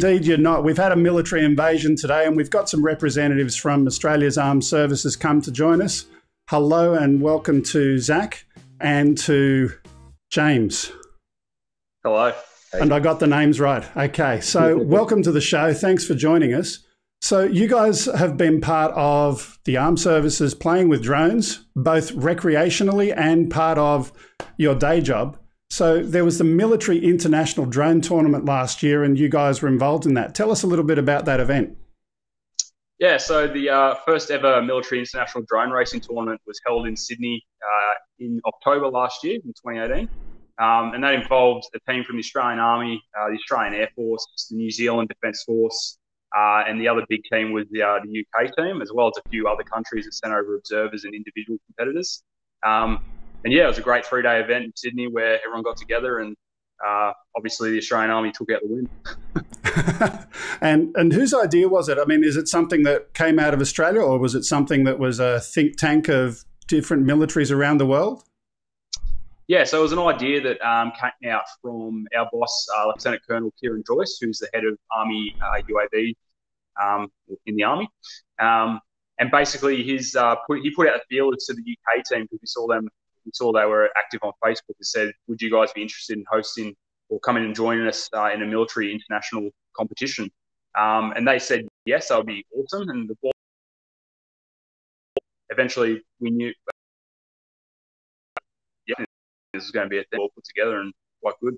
indeed you're not. We've had a military invasion today, and we've got some representatives from Australia's Armed Services come to join us. Hello and welcome to Zach and to James. Hello. Hey. And I got the names right. Okay, so welcome to the show. Thanks for joining us. So you guys have been part of the Armed Services playing with drones, both recreationally and part of your day job. So there was the Military International Drone Tournament last year, and you guys were involved in that. Tell us a little bit about that event. Yeah, so the first ever Military International Drone Racing Tournament was held in Sydney in October last year, in 2018. And that involved a team from the Australian Army, the Australian Air Force, the New Zealand Defence Force, and the other big team was the UK team, as well as a few other countries that sent over observers and individual competitors. And yeah, it was a great 3-day event in Sydney where everyone got together, and obviously the Australian Army took out the win. And whose idea was it? I mean, is it something that came out of Australia, or was it something that was a think tank of different militaries around the world? Yeah, so it was an idea that came out from our boss, Lieutenant Colonel Kieran Joyce, who's the head of Army UAV in the Army. And basically he put out the feelers to the UK team because we saw they were active on Facebook and said, would you guys be interested in hosting or coming and joining us in a military international competition? And they said, yes, that would be awesome. And the ball, eventually we knew this was going to be a thing all put together and quite good.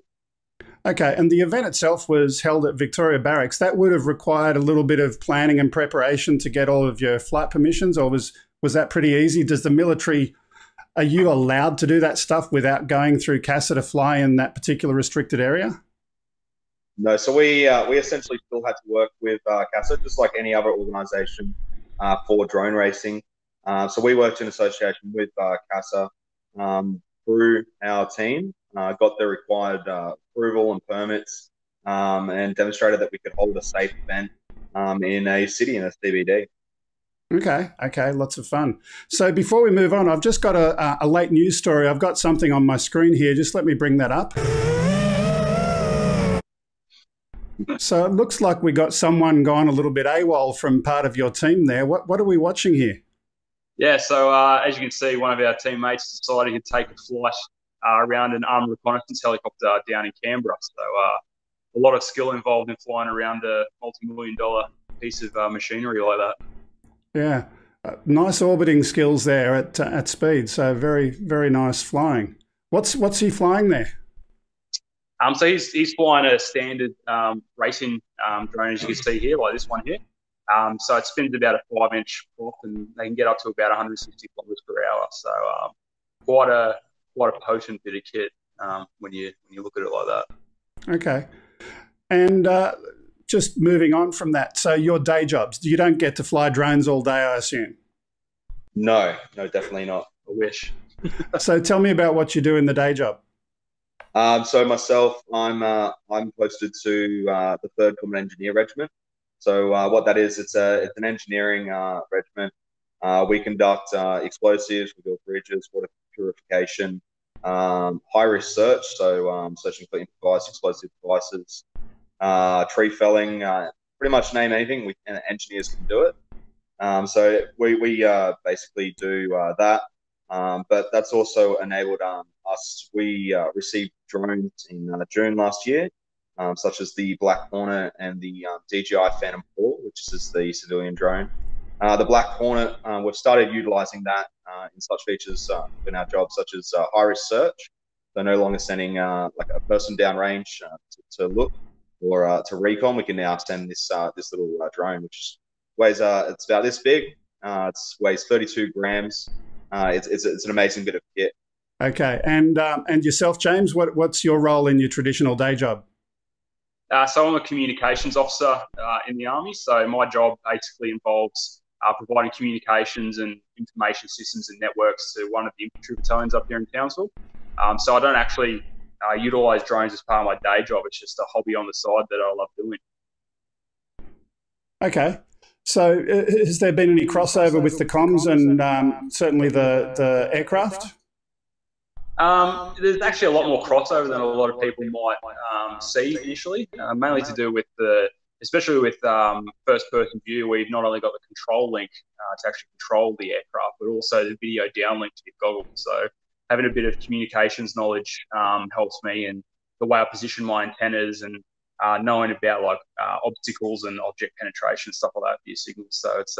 Okay, and the event itself was held at Victoria Barracks. That would have required a little bit of planning and preparation to get all of your flight permissions, or was that pretty easy? Does the military... Are you allowed to do that stuff without going through CASA to fly in that particular restricted area? No, so we essentially still had to work with CASA, just like any other organisation for drone racing. So we worked in association with CASA through our team, got the required approval and permits, and demonstrated that we could hold a safe event in a city, in a CBD. Okay, lots of fun. So before we move on, I've just got a late news story. I've got something on my screen here. Just let me bring that up. So it looks like we got someone gone a little bit AWOL from part of your team there. What are we watching here? Yeah, so as you can see, one of our teammates decided to take a flight around an armed reconnaissance helicopter down in Canberra. So a lot of skill involved in flying around a multi-million-dollar piece of machinery like that. Yeah, nice orbiting skills there at speed. So very, very nice flying. What's he flying there? So he's flying a standard racing drone, as you can see here, like this one here. So it spins about a 5-inch prop, and they can get up to about 160 kilometers per hour. So quite a potent bit of kit when you look at it like that. Okay, and just moving on from that, so your day jobs, you don't get to fly drones all day, I assume? No, definitely not. I wish. So tell me about what you do in the day job. So myself, I'm posted to the 3rd Common Engineer Regiment. So what that is, it's an engineering regiment. We conduct explosives, we build bridges, water purification, high-risk search, so searching for improvised explosive devices, tree felling, pretty much name anything, engineers can do it. So we basically do that, but that's also enabled us. We received drones in June last year, such as the Black Hornet and the DJI Phantom 4, which is the civilian drone. The Black Hornet, we've started utilising that in such features in our job, such as high-risk search. So no longer sending like a person downrange to look or to recon. We can now send this little drone, which weighs it's about this big. It weighs 32 grams. It's an amazing bit of kit. Okay, and yourself, James, what's your role in your traditional day job? So I'm a communications officer in the Army. So my job basically involves providing communications and information systems and networks to one of the infantry battalions up here in Townsville. So I don't actually utilise drones as part of my day job. It's just a hobby on the side that I love doing. Okay. So has there been any crossover with the comms and certainly the aircraft? There's actually a lot more crossover than a lot of people might see initially, mainly to do with the especially with first-person view, where you've not only got the control link to actually control the aircraft, but also the video downlink to your goggles. So having a bit of communications knowledge helps me, and the way I position my antennas, and knowing about like obstacles and object penetration, stuff like that for your signals. So it's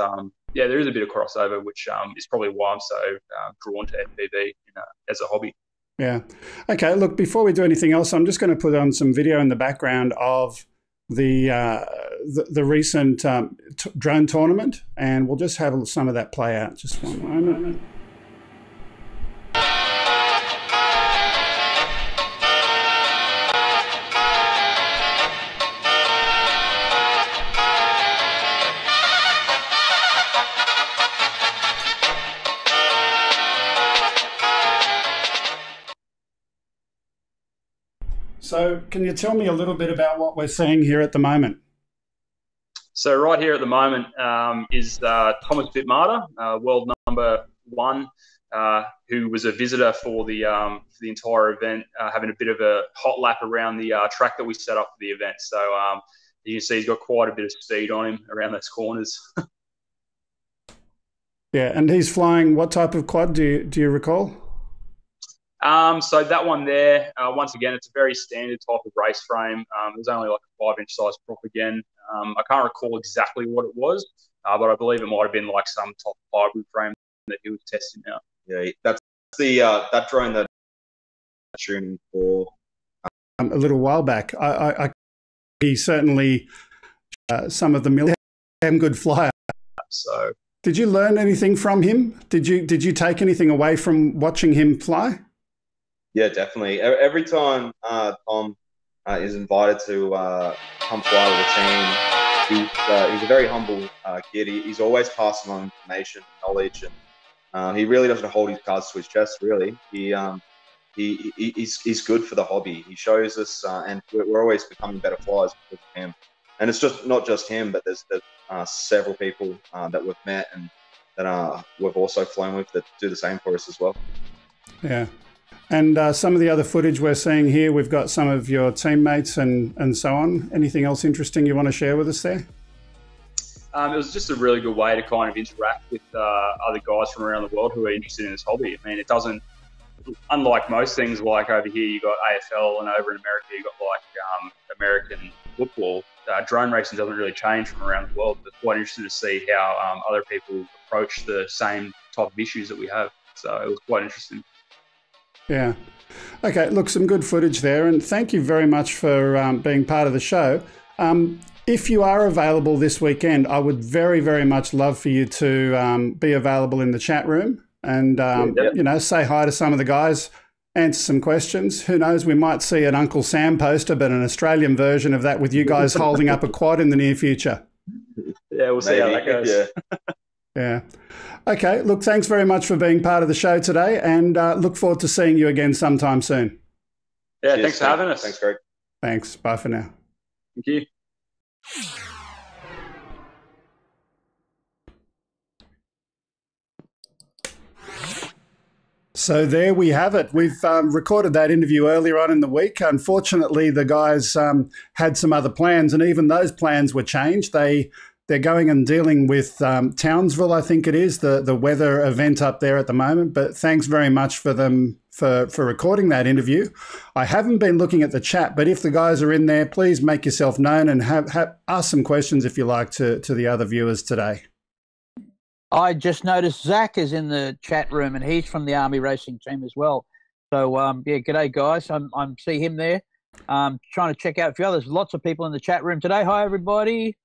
yeah, there is a bit of crossover, which is probably why I'm so drawn to FPV as a hobby. Yeah. Okay. Look, before we do anything else, I'm just going to put on some video in the background of the recent drone tournament, and we'll just have some of that play out. Just one moment. So can you tell me a little bit about what we're seeing here at the moment? So right here at the moment is Thomas Bitmarter, world number 1, who was a visitor for the entire event, having a bit of a hot lap around the track that we set up for the event. So you can see he's got quite a bit of speed on him around those corners. Yeah, and he's flying what type of quad, do you recall? So that one there, once again, it's a very standard type of race frame. It was only like a 5-inch size prop again. I can't recall exactly what it was, but I believe it might have been like some type of hybrid frame that he was testing out. Yeah, that's the that drone that I'm shooting for a little while back. He certainly some of the damn good flyer. So, did you learn anything from him? Did you take anything away from watching him fly? Yeah, definitely. Every time Tom is invited to come fly with the team, he's a very humble kid. He's always passing on information, knowledge, and he really doesn't hold his cards to his chest. Really, he's good for the hobby. He shows us, and we're always becoming better flyers because of him. And it's just not just him, but there's several people that we've met and that we've also flown with that do the same for us as well. Yeah. And some of the other footage we're seeing here, we've got some of your teammates and so on. Anything else interesting you want to share with us there? It was just a really good way to kind of interact with other guys from around the world who are interested in this hobby. I mean, it doesn't, unlike most things, like over here you got AFL, and over in America you got like American football. Drone racing doesn't really change from around the world, but it's quite interesting to see how other people approach the same type of issues that we have. So it was quite interesting. Yeah. Okay, look, some good footage there, and thank you very much for being part of the show. If you are available this weekend, I would very, very much love for you to be available in the chat room and, you know, say hi to some of the guys, answer some questions. Who knows, we might see an Uncle Sam poster, but an Australian version of that with you guys holding up a quad in the near future. Yeah, we'll see how that goes. Yeah. Yeah. Okay, look, thanks very much for being part of the show today, and look forward to seeing you again sometime soon. Yeah, thanks for having us. Thanks, Greg. Thanks. Bye for now. Thank you. So there we have it. We've recorded that interview earlier on in the week. Unfortunately, the guys had some other plans, and even those plans were changed. They're going and dealing with Townsville, I think it is, the weather event up there at the moment. But thanks very much for them for recording that interview. I haven't been looking at the chat, but if the guys are in there, please make yourself known and ask some questions if you like to the other viewers today. I just noticed Zach is in the chat room, and he's from the Army racing team as well. So yeah, g'day guys. I'm see him there. Trying to check out a few others. Lots of people in the chat room today. Hi everybody.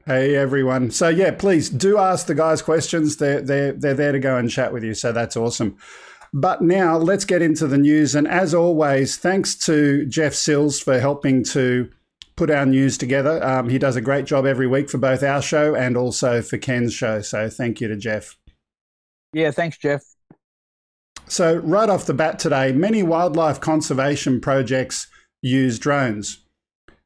Hey everyone. So yeah, please do ask the guys questions. They're there to go and chat with you. So that's awesome. But now let's get into the news. And as always, thanks to Jeff Sills for helping to put our news together. He does a great job every week for both our show and also for Ken's show. So thank you to Jeff. Yeah, thanks, Jeff. So right off the bat today, many wildlife conservation projects use drones.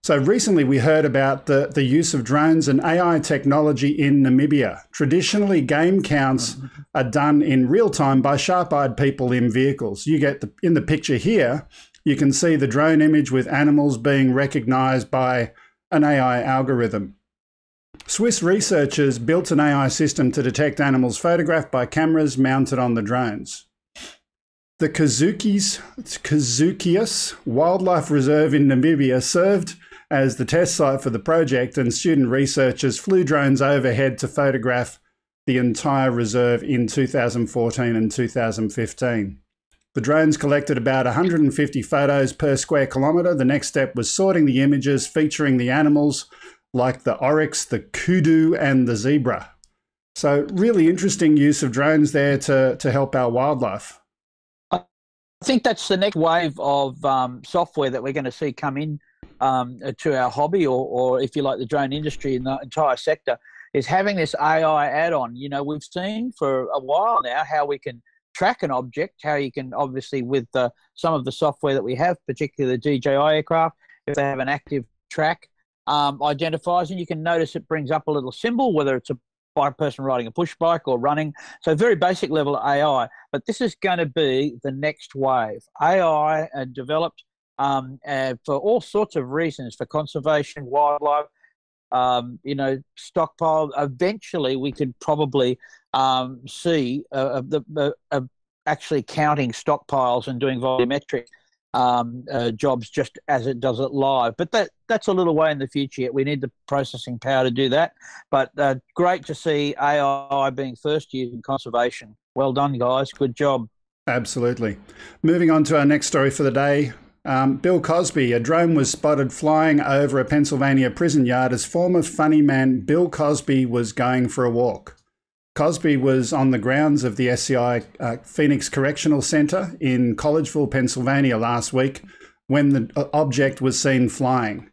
So recently we heard about the use of drones and AI technology in Namibia. Traditionally, game counts are done in real time by sharp-eyed people in vehicles. You get in the picture here, you can see the drone image with animals being recognized by an AI algorithm. Swiss researchers built an AI system to detect animals photographed by cameras mounted on the drones. The Kazukius Wildlife Reserve in Namibia served as the test site for the project, and student researchers flew drones overhead to photograph the entire reserve in 2014 and 2015. The drones collected about 150 photos per square kilometre. The next step was sorting the images featuring the animals like the oryx, the kudu and the zebra. So really interesting use of drones there to help our wildlife. I think that's the next wave of software that we're going to see come in to our hobby, or if you like, the drone industry in the entire sector, is having this AI add-on. You know, we've seen for a while now how we can track an object, how you can obviously with some of the software that we have, particularly the DJI aircraft, if they have an active track, identifies, and you can notice it brings up a little symbol, whether it's a person riding a push bike or running. So very basic level of AI, but this is going to be the next wave. AI developed for all sorts of reasons, for conservation, wildlife, you know, stockpile. Eventually we could probably see actually counting stockpiles and doing volumetric jobs just as it does it live. But that's a little way in the future yet. We need the processing power to do that. But great to see AI being first used in conservation. Well done, guys. Good job. Absolutely. Moving on to our next story for the day. Bill Cosby, a drone was spotted flying over a Pennsylvania prison yard as former funny man Bill Cosby was going for a walk. Cosby was on the grounds of the SCI Phoenix Correctional Center in Collegeville, Pennsylvania last week when the object was seen flying.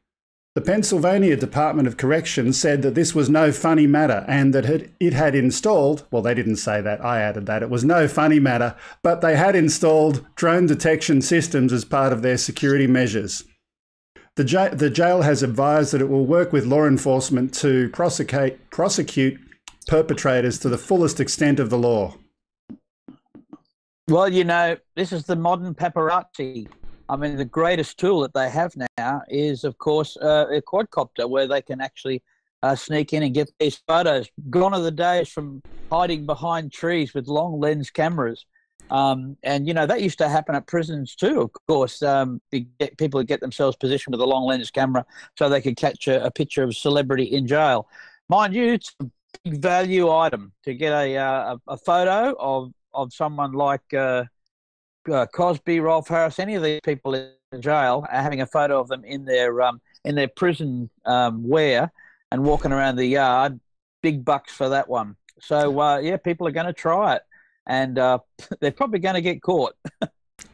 The Pennsylvania Department of Corrections said that this was no funny matter and that it had installed, well, they didn't say that, I added that, it was no funny matter, but they had installed drone detection systems as part of their security measures. The jail has advised that it will work with law enforcement to prosecute perpetrators to the fullest extent of the law. Well, you know, this is the modern paparazzi. I mean, the greatest tool that they have now is, of course, a quadcopter where they can actually sneak in and get these photos. Gone are the days from hiding behind trees with long lens cameras. And, you know, that used to happen at prisons too, of course. People would get themselves positioned with a long lens camera so they could catch a picture of a celebrity in jail. Mind you, it's a big value item to get a photo of someone like Cosby, Rolf Harris, any of these people in jail, having a photo of them in their prison wear and walking around the yard. Big bucks for that one. So yeah, people are going to try it, and they're probably going to get caught.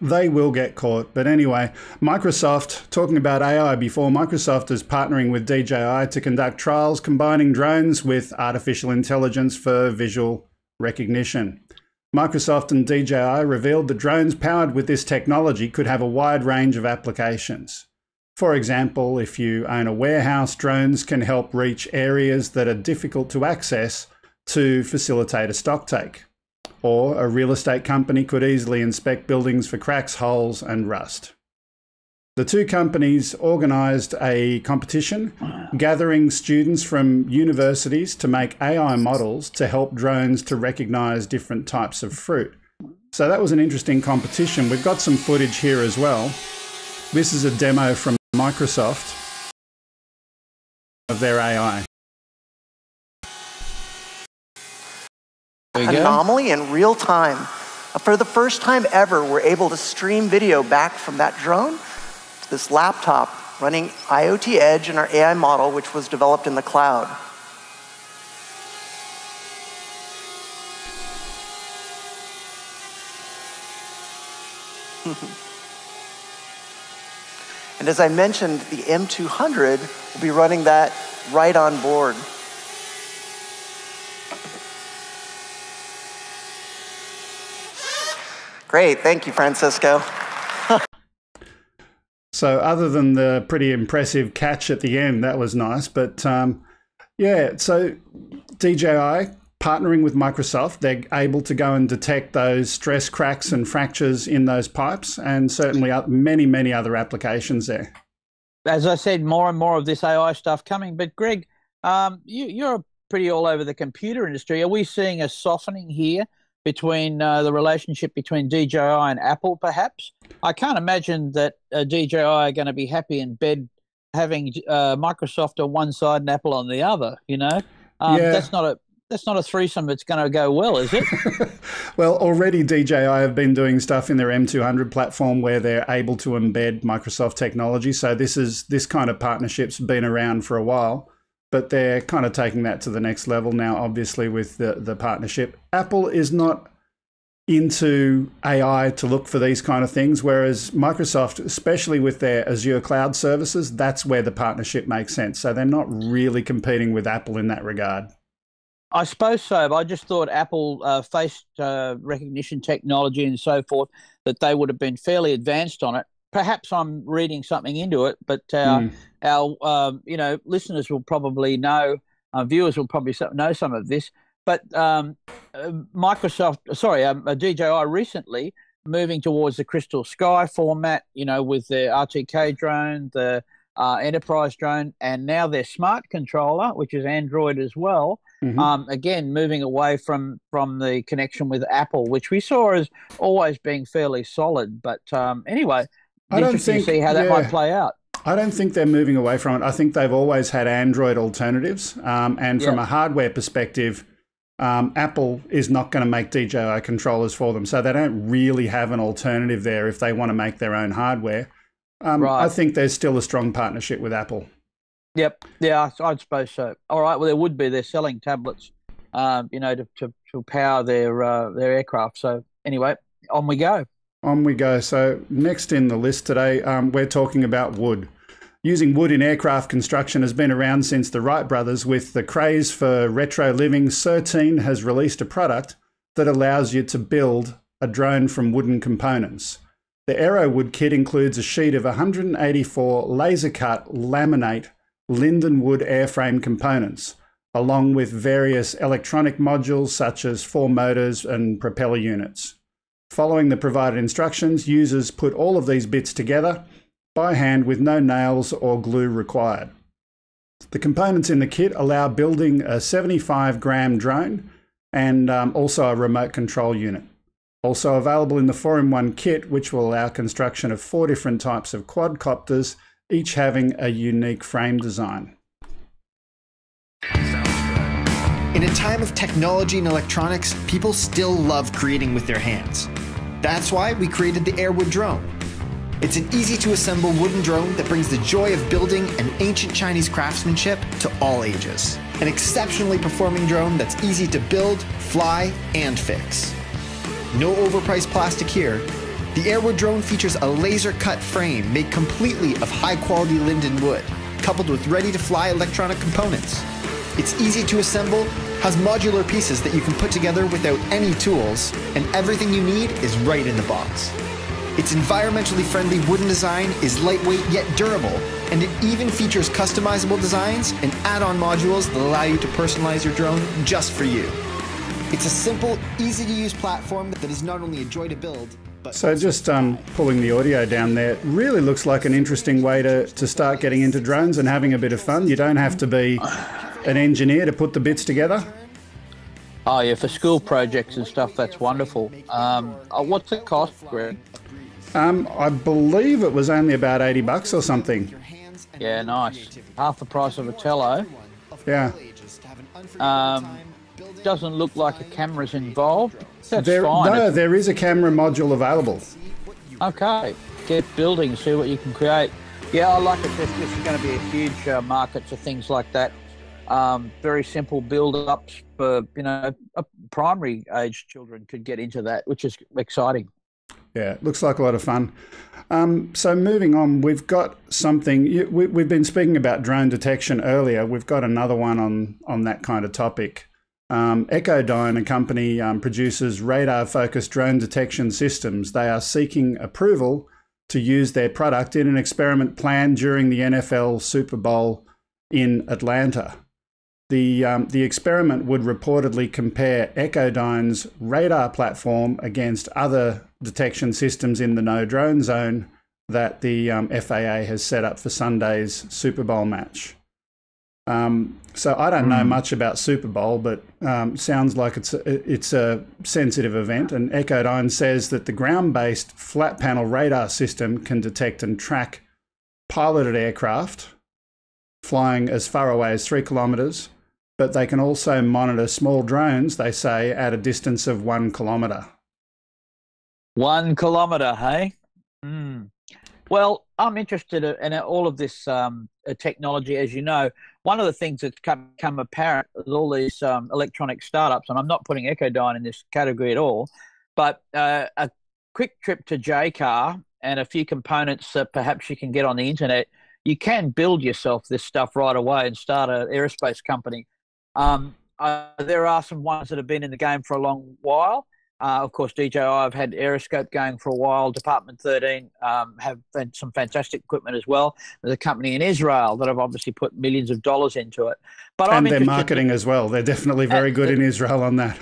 They will get caught. But anyway, Microsoft, talking about AI before, Microsoft is partnering with DJI to conduct trials combining drones with artificial intelligence for visual recognition. Microsoft and DJI revealed that drones powered with this technology could have a wide range of applications. For example, if you own a warehouse, drones can help reach areas that are difficult to access to facilitate a stocktake. Or a real estate company could easily inspect buildings for cracks, holes and rust. The two companies organised a competition gathering students from universities to make AI models to help drones to recognise different types of fruit. So that was an interesting competition. We've got some footage here as well. This is a demo from Microsoft of their AI. Anomaly in real time. For the first time ever, we're able to stream video back from that drone to this laptop running IoT Edge and our AI model, which was developed in the cloud. And as I mentioned, the M200 will be running that right on board. Great, thank you, Francisco. So other than the pretty impressive catch at the end, that was nice. But yeah, so DJI partnering with Microsoft, they're able to go and detect those stress cracks and fractures in those pipes, and certainly many, many other applications there. As I said, more and more of this AI stuff coming. But Greg, You're pretty all over the computer industry. Are we seeing a softening here between the relationship between DJI and Apple, perhaps? I can't imagine that DJI are going to be happy in bed having Microsoft on one side and Apple on the other. You know, Yeah. that's not a threesome that's going to go well, is it? Well, already DJI have been doing stuff in their M200 platform where they're able to embed Microsoft technology. So this kind of partnership's been around for a while, but they're kind of taking that to the next level now, obviously, with the partnership. Apple is not into AI to look for these kind of things, whereas Microsoft, especially with their Azure cloud services, that's where the partnership makes sense. So they're not really competing with Apple in that regard. I suppose so, but I just thought Apple face recognition technology and so forth, that they would have been fairly advanced on it. Perhaps I'm reading something into it, but our listeners will probably know, viewers will probably know some of this. But DJI recently moving towards the Crystal Sky format, with the RTK drone, the enterprise drone, and now their smart controller, which is Android as well. Mm-hmm. Again, moving away from the connection with Apple, which we saw as always being fairly solid. But anyway, I don't think see how that might play out. I don't think they're moving away from it. I think they've always had Android alternatives. And from a hardware perspective, Apple is not going to make DJI controllers for them. So they don't really have an alternative there if they want to make their own hardware. Right. I think there's still a strong partnership with Apple. Yep. Yeah, I'd suppose so. All right. Well, there would be. They're selling tablets, to power their aircraft. So anyway, on we go. On we go. So next in the list today, we're talking about wood. Using wood in aircraft construction has been around since the Wright brothers. With the craze for retro living, Certine has released a product that allows you to build a drone from wooden components. The AeroWood kit includes a sheet of 184 laser-cut laminate lindenwood airframe components, along with various electronic modules such as 4 motors and propeller units. Following the provided instructions, users put all of these bits together by hand with no nails or glue required. The components in the kit allow building a 75-gram drone and also a remote control unit. Also available in the 4-in-1 kit, which will allow construction of 4 different types of quadcopters, each having a unique frame design. In a time of technology and electronics, people still love creating with their hands. That's why we created the AirWood drone. It's an easy-to-assemble wooden drone that brings the joy of building an ancient Chinese craftsmanship to all ages. An exceptionally performing drone that's easy to build, fly, and fix. No overpriced plastic here. The AirWood drone features a laser-cut frame made completely of high-quality linden wood, coupled with ready-to-fly electronic components. It's easy to assemble, has modular pieces that you can put together without any tools, and everything you need is right in the box. Its environmentally friendly wooden design is lightweight yet durable, and it even features customizable designs and add-on modules that allow you to personalize your drone just for you. It's a simple, easy-to-use platform that is not only a joy to build, but so just pulling the audio down there, it really looks like an interesting way to start getting into drones and having a bit of fun. You don't have to be an engineer to put the bits together. Oh yeah, for school projects and stuff, that's wonderful. What's the cost, Greg? I believe it was only about $80 or something. Yeah, nice. Half the price of a Tello. Yeah. Doesn't look like a camera's involved. That's fine. No, there is a camera module available. Okay. Get building, see what you can create. Yeah, I like it. This is going to be a huge market for things like that. Very simple build-ups for, primary age children could get into that, which is exciting. Yeah, it looks like a lot of fun. So moving on, we've got something. We've been speaking about drone detection earlier. We've got another one on that kind of topic. Echodyne, a company, produces radar-focused drone detection systems. They are seeking approval to use their product in an experiment planned during the NFL Super Bowl in Atlanta. The experiment would reportedly compare Echodyne's radar platform against other detection systems in the no-drone zone that the FAA has set up for Sunday's Super Bowl match. So I don't know much about Super Bowl, but sounds like it's a sensitive event. And Echodyne says that the ground-based flat panel radar system can detect and track piloted aircraft flying as far away as 3 kilometres, but they can also monitor small drones, they say, at a distance of 1 kilometre. 1 kilometre, hey? Well, I'm interested in all of this technology. As you know, one of the things that's become apparent with all these electronic startups, and I'm not putting Echodyne in this category at all, but a quick trip to JCar and a few components that perhaps you can get on the internet, you can build yourself this stuff right away and start an aerospace company. There are some ones that have been in the game for a long while. Of course, DJI have had Aeroscope going for a while. Department 13 have had some fantastic equipment as well. There's a company in Israel that have obviously put millions of dollars into it. But and their marketing as well. They're definitely very good in Israel on that.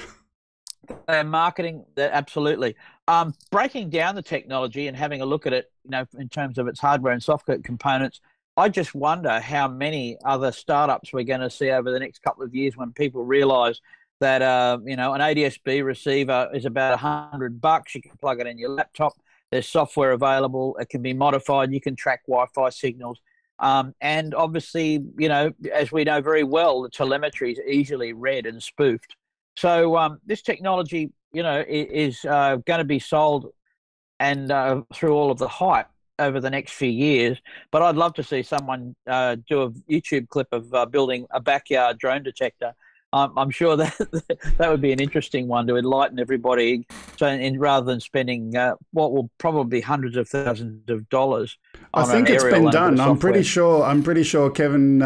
Marketing, absolutely. Breaking down the technology and having a look at it, in terms of its hardware and software components, I just wonder how many other startups we're going to see over the next couple of years when people realise that an ADS-B receiver is about $100. You can plug it in your laptop. There's software available. It can be modified. You can track Wi-Fi signals. And obviously, as we know very well, the telemetry is easily read and spoofed. So this technology, is going to be sold and through all of the hype over the next few years. But I'd love to see someone do a YouTube clip of building a backyard drone detector. I'm sure that would be an interesting one to enlighten everybody. So, rather than spending what will probably be hundreds of thousands of dollars, I think it's been done. I'm pretty sure Kevin,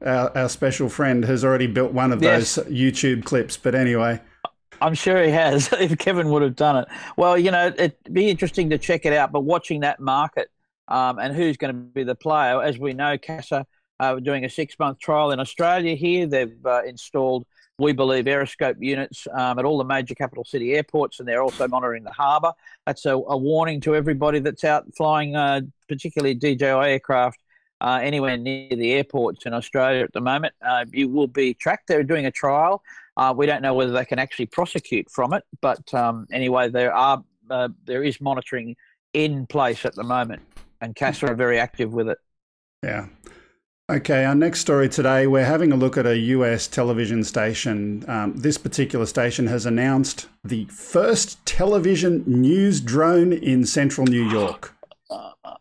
our special friend, has already built one of those YouTube clips. But anyway, I'm sure he has. If Kevin would have done it, well, it'd be interesting to check it out. But watching that market and who's going to be the player, as we know, CASA. We're doing a 6-month trial in Australia here. They've installed, we believe, Aeroscope units at all the major capital city airports, and they're also monitoring the harbour. That's a warning to everybody that's out flying, particularly DJI aircraft, anywhere near the airports in Australia at the moment. You will be tracked. They're doing a trial. We don't know whether they can actually prosecute from it, but anyway, there is monitoring in place at the moment, and CASA are very active with it. Yeah. Okay, our next story today, we're having a look at a US television station. This particular station has announced the first television news drone in central New York.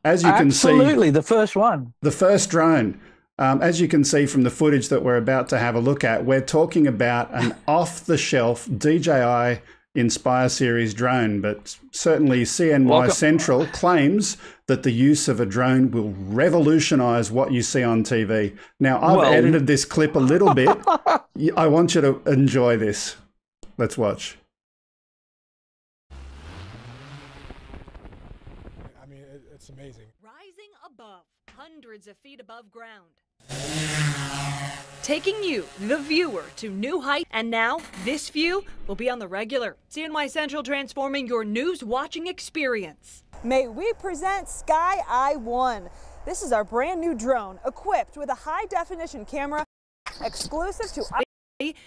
As you can see, absolutely, the first one. The first drone. As you can see from the footage that we're about to have a look at, we're talking about an off-the-shelf DJI Inspire series drone, but certainly CNY Central claims that the use of a drone will revolutionize what you see on TV. Now, I've edited this clip a little bit. I want you to enjoy this. Let's watch. I mean, it's amazing. Rising above, hundreds of feet above ground. Taking you, the viewer, to new heights. And now, this view will be on the regular. CNY Central, transforming your news watching experience. May we present Sky Eye 1. This is our brand new drone equipped with a high-definition camera exclusive to...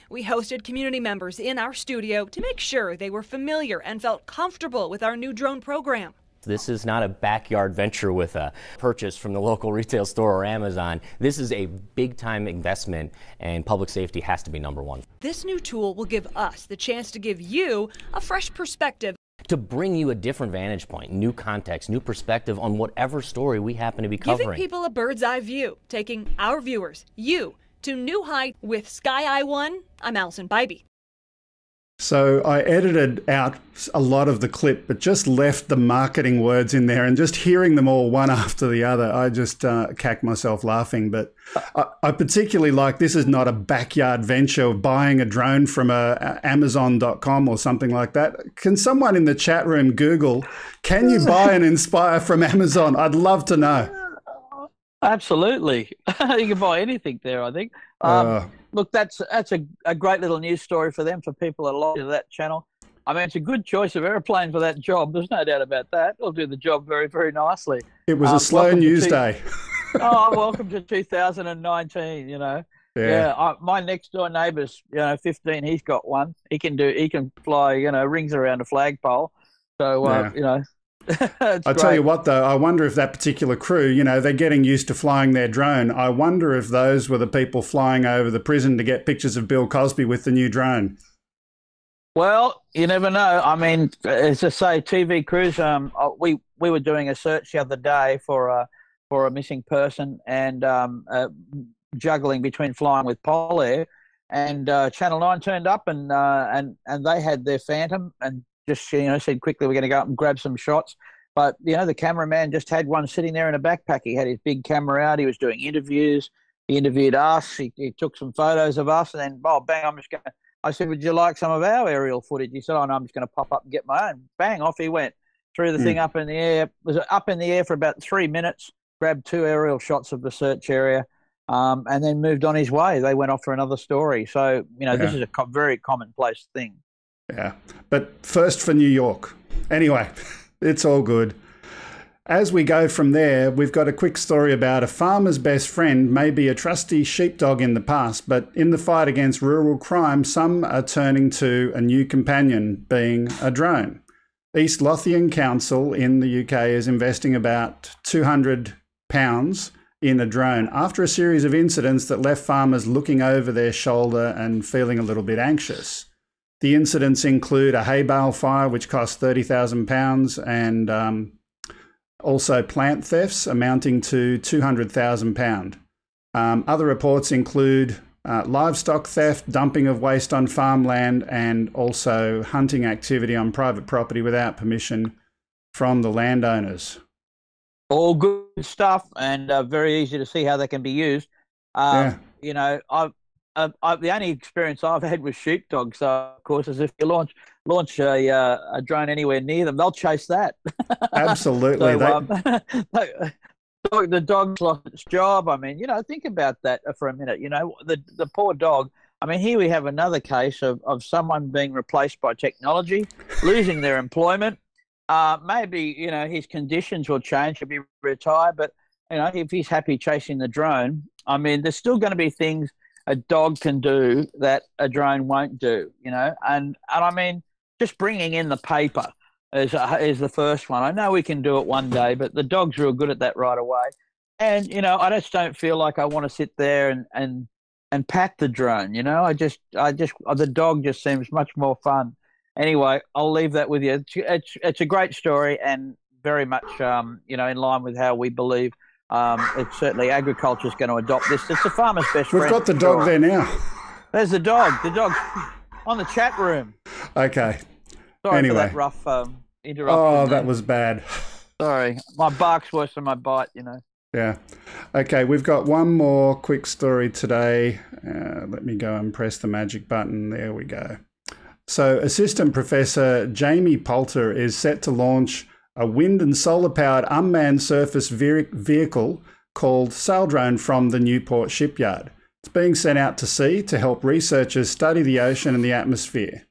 We hosted community members in our studio to make sure they were familiar and felt comfortable with our new drone program. This is not a backyard venture with a purchase from the local retail store or Amazon. This is a big-time investment, and public safety has to be number one. This new tool will give us the chance to give you a fresh perspective. To bring you a different vantage point, new context, new perspective on whatever story we happen to be covering. Giving people a bird's eye view, taking our viewers, you, to new heights with Sky Eye 1. I'm Allison Bybee. So I edited out a lot of the clip, but just left the marketing words in there, and just hearing them all one after the other, I just cacked myself laughing. But I particularly like, this is not a backyard venture of buying a drone from Amazon.com or something like that. Can someone in the chat room Google, can you buy an Inspire from Amazon? I'd love to know. Absolutely. You can buy anything there, I think. Look, that's a great little news story for them, for people that are locked into that channel. I mean, it's a good choice of airplane for that job. There's no doubt about that. It'll do the job very, very nicely. It was a slow news day. Welcome to 2019, Yeah, my next door neighbour's 15. He's got one. He can fly rings around a flagpole. So I tell you what, though, I wonder if that particular crew, they're getting used to flying their drone. I wonder if those were the people flying over the prison to get pictures of Bill Cosby with the new drone. Well, you never know. I mean, as I say, TV crews. We were doing a search the other day for a missing person, and juggling between flying with Polair, and Channel 9 turned up, and they had their Phantom, and just said quickly, we're going to go up and grab some shots. But the cameraman just had one sitting there in a backpack. He had his big camera out. He was doing interviews. He interviewed us. He took some photos of us, and then bang! I said, would you like some of our aerial footage? He said, oh no, I'm just going to pop up and get my own. Bang, off he went. Threw the thing up in the air. Was up in the air for about 3 minutes. Grabbed 2 aerial shots of the search area. And then moved on his way. They went off for another story. So, this is a very commonplace thing. Yeah. But first for New York. Anyway, it's all good. As we go from there, we've got a quick story about a farmer's best friend, maybe a trusty sheepdog in the past, but in the fight against rural crime, some are turning to a new companion, being a drone. East Lothian Council in the UK is investing about £200 in a drone after a series of incidents that left farmers looking over their shoulder and feeling a little bit anxious. The incidents include a hay bale fire, which cost £30,000, and also plant thefts amounting to £200,000. Other reports include livestock theft, dumping of waste on farmland, and also hunting activity on private property without permission from the landowners. All good stuff, and very easy to see how they can be used. The only experience I've had with sheepdogs, of course, is if you launch a drone anywhere near them, they'll chase that. Absolutely. The dog's lost its job. I mean, think about that for a minute. The poor dog. I mean, here we have another case of someone being replaced by technology, losing their employment. Maybe, his conditions will change. He'll be retired, but, if he's happy chasing the drone, I mean, there's still going to be things a dog can do that a drone won't do, and I mean, just bringing in the paper is the first one. I know we can do it one day, but the dog's real good at that right away. And, I just don't feel like I want to sit there and pat the drone, the dog just seems much more fun. Anyway, I'll leave that with you. It's a great story, and very much, in line with how we believe. It's certainly agriculture is going to adopt this. It's the farmer's best friend. We've got the dog there now. There's the dog. The dog's on the chat room. Okay. Sorry for that rough interruption. Oh, that was bad. Sorry. My bark's worse than my bite, Yeah. Okay, we've got one more quick story today. Let me go and press the magic button. There we go. So Assistant Professor Jamie Poulter is set to launch a wind and solar-powered unmanned surface vehicle called Sail Drone from the Newport shipyard. It's being sent out to sea to help researchers study the ocean and the atmosphere.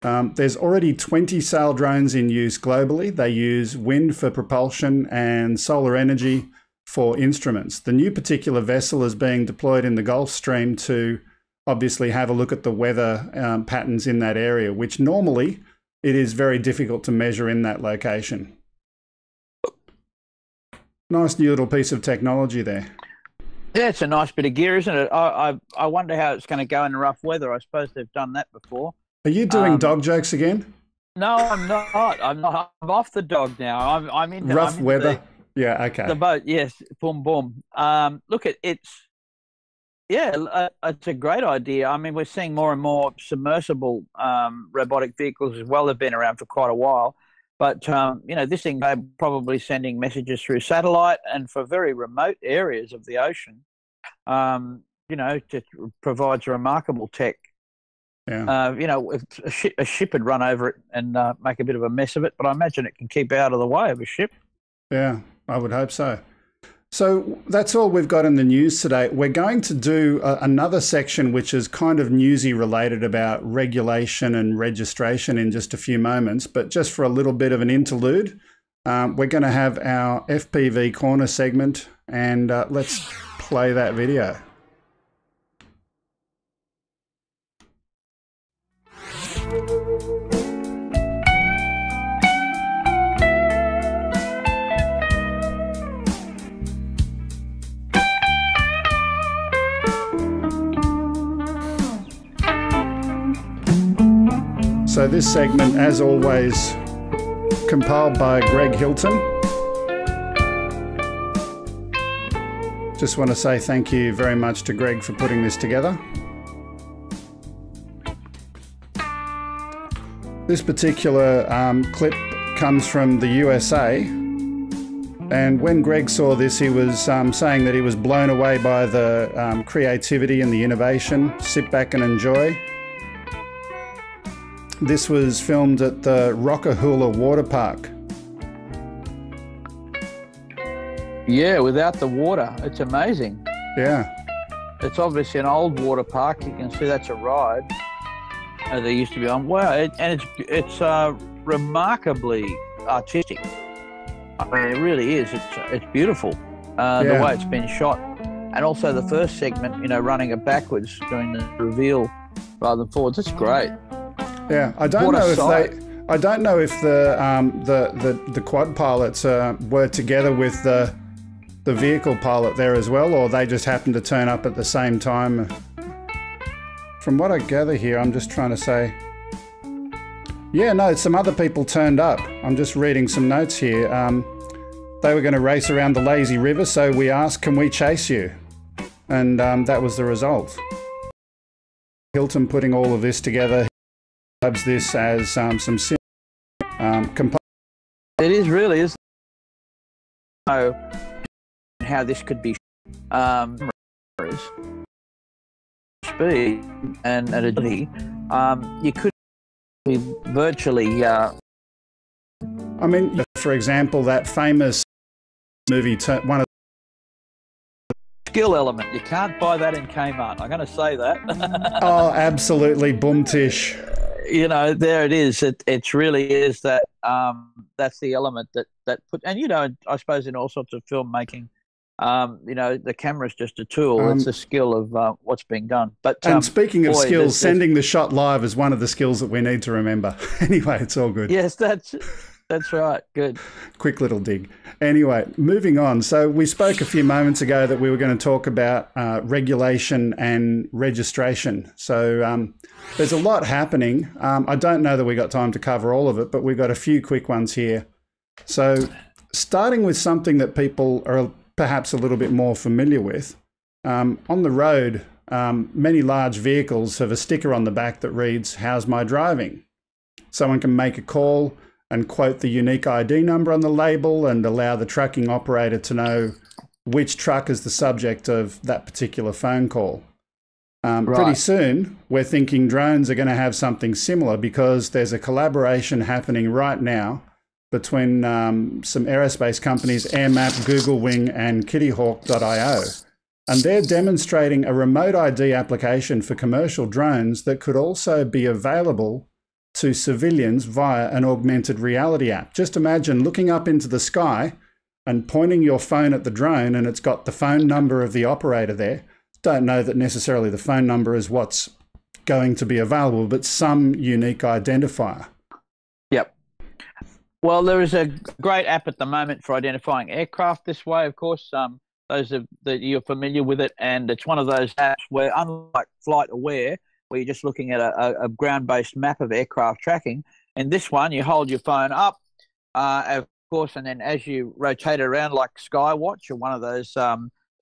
There's already 20 sail drones in use globally. They use wind for propulsion and solar energy for instruments. The new particular vessel is being deployed in the Gulf Stream to obviously have a look at the weather patterns in that area, which normally it is very difficult to measure in that location. Nice new little piece of technology there. Yeah, it's a nice bit of gear, isn't it? I wonder how it's going to go in rough weather. I suppose they've done that before. Are you doing dog jokes again? No, I'm not. I'm off the dog now. I'm into rough weather. Yeah, okay. The boat, yes. Boom, boom. Look, it's a great idea. I mean, we're seeing more and more submersible robotic vehicles as well. They've been around for quite a while. But, this thing probably sending messages through satellite, and for very remote areas of the ocean, it provides remarkable tech. Yeah. If a ship would run over it and make a bit of a mess of it, but I imagine it can keep out of the way of a ship. Yeah, I would hope so. So that's all we've got in the news today. We're going to do another section which is kind of newsy related about regulation and registration in just a few moments, but just for a little bit of an interlude, we're going to have our FPV Corner segment, and let's play that video. So this segment, as always, compiled by Greg Hilton. Just want to say thank you very much to Greg for putting this together. This particular clip comes from the USA, and when Greg saw this, he was saying that he was blown away by the creativity and the innovation. Sit back and enjoy. This was filmed at the Rockahula Water Park. Yeah, without the water, it's amazing. Yeah. It's obviously an old water park. You can see that's a ride. They used to be on. Wow, and it's remarkably artistic. I mean, it really is. It's beautiful. The way it's been shot, and also the first segment, you know, running it backwards, doing the reveal rather than forwards. It's great. Yeah, I don't know if the quad pilots were together with the vehicle pilot there as well, or they just happened to turn up at the same time. From what I gather here, I'm just trying to say, yeah, no, some other people turned up. I'm just reading some notes here. They were going to race around the lazy river, so we asked, can we chase you? And that was the result. Hilton putting all of this together, he describes this as some components. It is really, isn't it? So, how this could be speed and agility, you could be virtually. I mean, for example, that famous movie, one of skill element. You can't buy that in Kmart. I'm going to say that. Oh, absolutely, boom-tish. You know, there it is. It really is that. That's the element that put, and you know, I suppose in all sorts of filmmaking. You know, the camera's just a tool. It's a skill of what's being done. But and speaking of skills, sending the shot live is one of the skills that we need to remember. Anyway, it's all good. Yes, that's right. Good. Quick little dig. Anyway, moving on. So we spoke a few moments ago that we were going to talk about regulation and registration. So there's a lot happening. I don't know that we got time to cover all of it, but we've got a few quick ones here. So starting with something that people are perhaps a little bit more familiar with. On the road, many large vehicles have a sticker on the back that reads, "How's my driving?" Someone can make a call and quote the unique ID number on the label and allow the trucking operator to know which truck is the subject of that particular phone call. Pretty soon, we're thinking drones are going to have something similar because there's a collaboration happening right now between some aerospace companies, AirMap, Google Wing, and kittyhawk.io. And they're demonstrating a remote ID application for commercial drones that could also be available to civilians via an augmented reality app. Just imagine looking up into the sky and pointing your phone at the drone, and it's got the phone number of the operator there. Don't know that necessarily the phone number is what's going to be available, but some unique identifier. Yep. Well, there is a great app at the moment for identifying aircraft this way, of course. Those that you're familiar with it, and it's one of those apps where, unlike Flight Aware, where you're just looking at a ground-based map of aircraft tracking, in this one, you hold your phone up, of course, and then as you rotate it around like Skywatch or one of those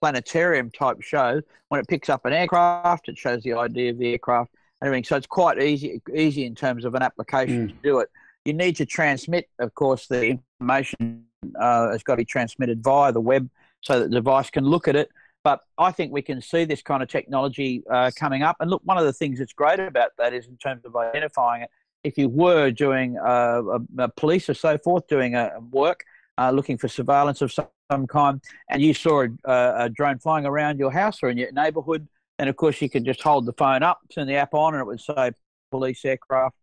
planetarium-type shows, when it picks up an aircraft, it shows the ID of the aircraft and everything. So it's quite easy in terms of an application to do it. You need to transmit, of course, the information has got to be transmitted via the web so that the device can look at it. But I think we can see this kind of technology coming up. And look, one of the things that's great about that is in terms of identifying it, if you were doing a police or so forth, doing a work, looking for surveillance of some kind, and you saw a drone flying around your house or in your neighborhood, then of course you could just hold the phone up, turn the app on, and it would say police aircraft,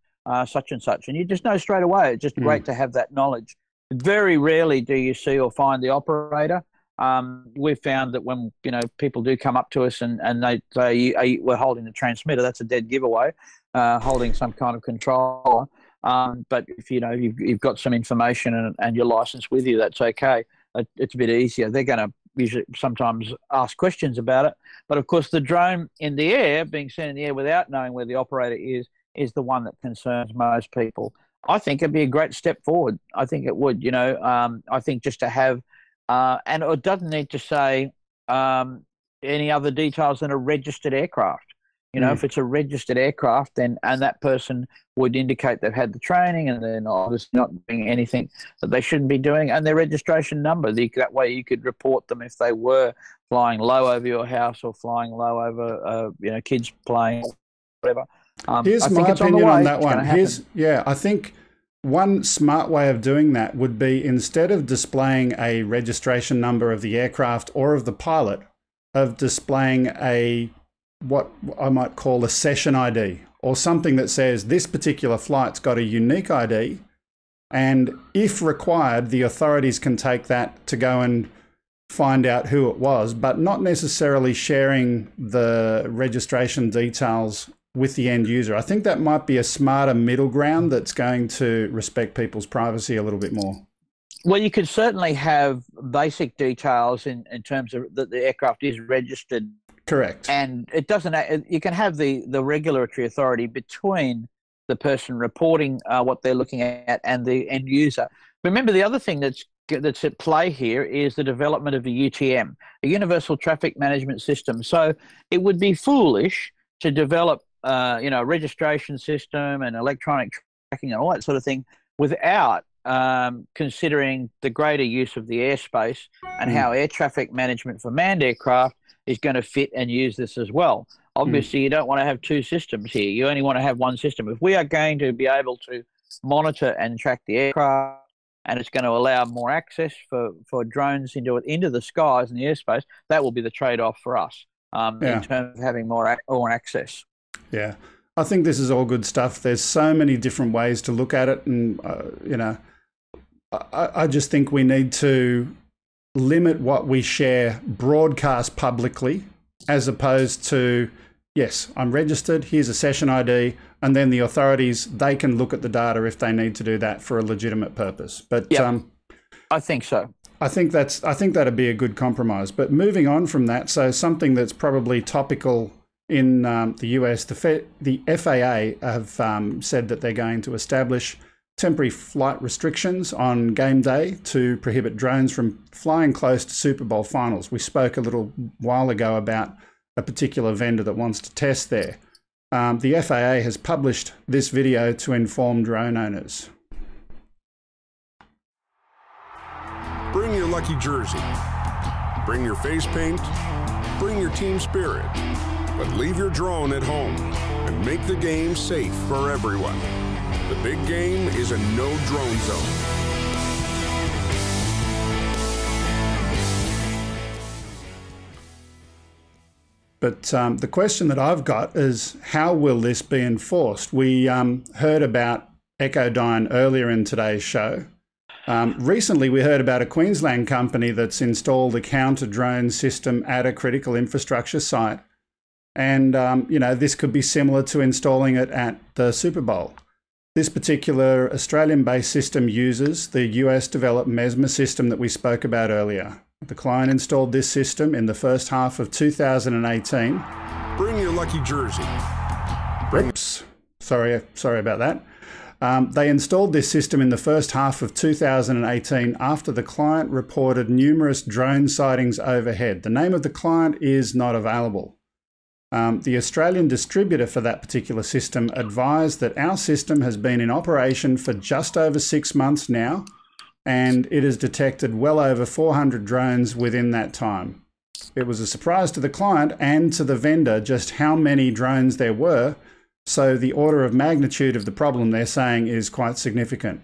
such and such. And you just know straight away. It's just great to have that knowledge. Very rarely do you see or find the operator. We've found that when people do come up to us and they say we're holding the transmitter, that's a dead giveaway. Holding some kind of controller, but if you've got some information and your license with you, that's okay. It's a bit easier. They're going to usually sometimes ask questions about it, but of course the drone in the air, being seen in the air without knowing where the operator is is the one that concerns most people. I think it'd be a great step forward. I think it would, I think just to have, and it doesn't need to say any other details than a registered aircraft. If it's a registered aircraft, then and that person would indicate they've had the training and they're obviously not doing anything that they shouldn't be doing, and their registration number. That way you could report them if they were flying low over your house or flying low over, kids playing, whatever. Here's my opinion on that one. I think one smart way of doing that would be, instead of displaying a registration number of the aircraft or of the pilot, of displaying what I might call a session ID, or something that says this particular flight's got a unique ID, and if required, the authorities can take that to go and find out who it was, but not necessarily sharing the registration details with the end user. I think that might be a smarter middle ground that's going to respect people's privacy a little bit more. Well, you could certainly have basic details in terms of that the aircraft is registered. Correct. And it doesn't. You can have the regulatory authority between the person reporting what they're looking at and the end user. Remember, the other thing that's at play here is the development of a UTM, a Universal Traffic Management System. So it would be foolish to develop, a registration system and electronic tracking and all that sort of thing without considering the greater use of the airspace and how air traffic management for manned aircraft is going to fit and use this as well. Obviously, you don't want to have two systems here. You only want to have one system. If we are going to be able to monitor and track the aircraft, and it's going to allow more access for drones into the skies and the airspace, that will be the trade-off for us in terms of having more access. Yeah, I think this is all good stuff. There's so many different ways to look at it, and I just think we need to limit what we share broadcast publicly, as opposed to, yes, I'm registered, here's a session ID, and then the authorities, they can look at the data if they need to do that for a legitimate purpose. But I think so. I think that'd be a good compromise. But moving on from that, so something that's probably topical in the US, the FAA have said that they're going to establish temporary flight restrictions on game day to prohibit drones from flying close to Super Bowl finals. We spoke a little while ago about a particular vendor that wants to test there. The FAA has published this video to inform drone owners. Bring your lucky jersey. Bring your face paint. Bring your team spirit. But leave your drone at home and make the game safe for everyone. The big game is a no-drone zone. But the question that I've got is, how will this be enforced? We heard about Echodyne earlier in today's show. Recently, we heard about a Queensland company that's installed a counter-drone system at a critical infrastructure site. And, this could be similar to installing it at the Super Bowl. This particular Australian-based system uses the US-developed Mesmer system that we spoke about earlier. The client installed this system in the first half of 2018. Bring your lucky jersey. Oops, sorry about that. They installed this system in the first half of 2018 after the client reported numerous drone sightings overhead. The name of the client is not available. The Australian distributor for that particular system advised that our system has been in operation for just over 6 months now, and it has detected well over 400 drones within that time. It was a surprise to the client and to the vendor just how many drones there were, so the order of magnitude of the problem, they're saying, is quite significant.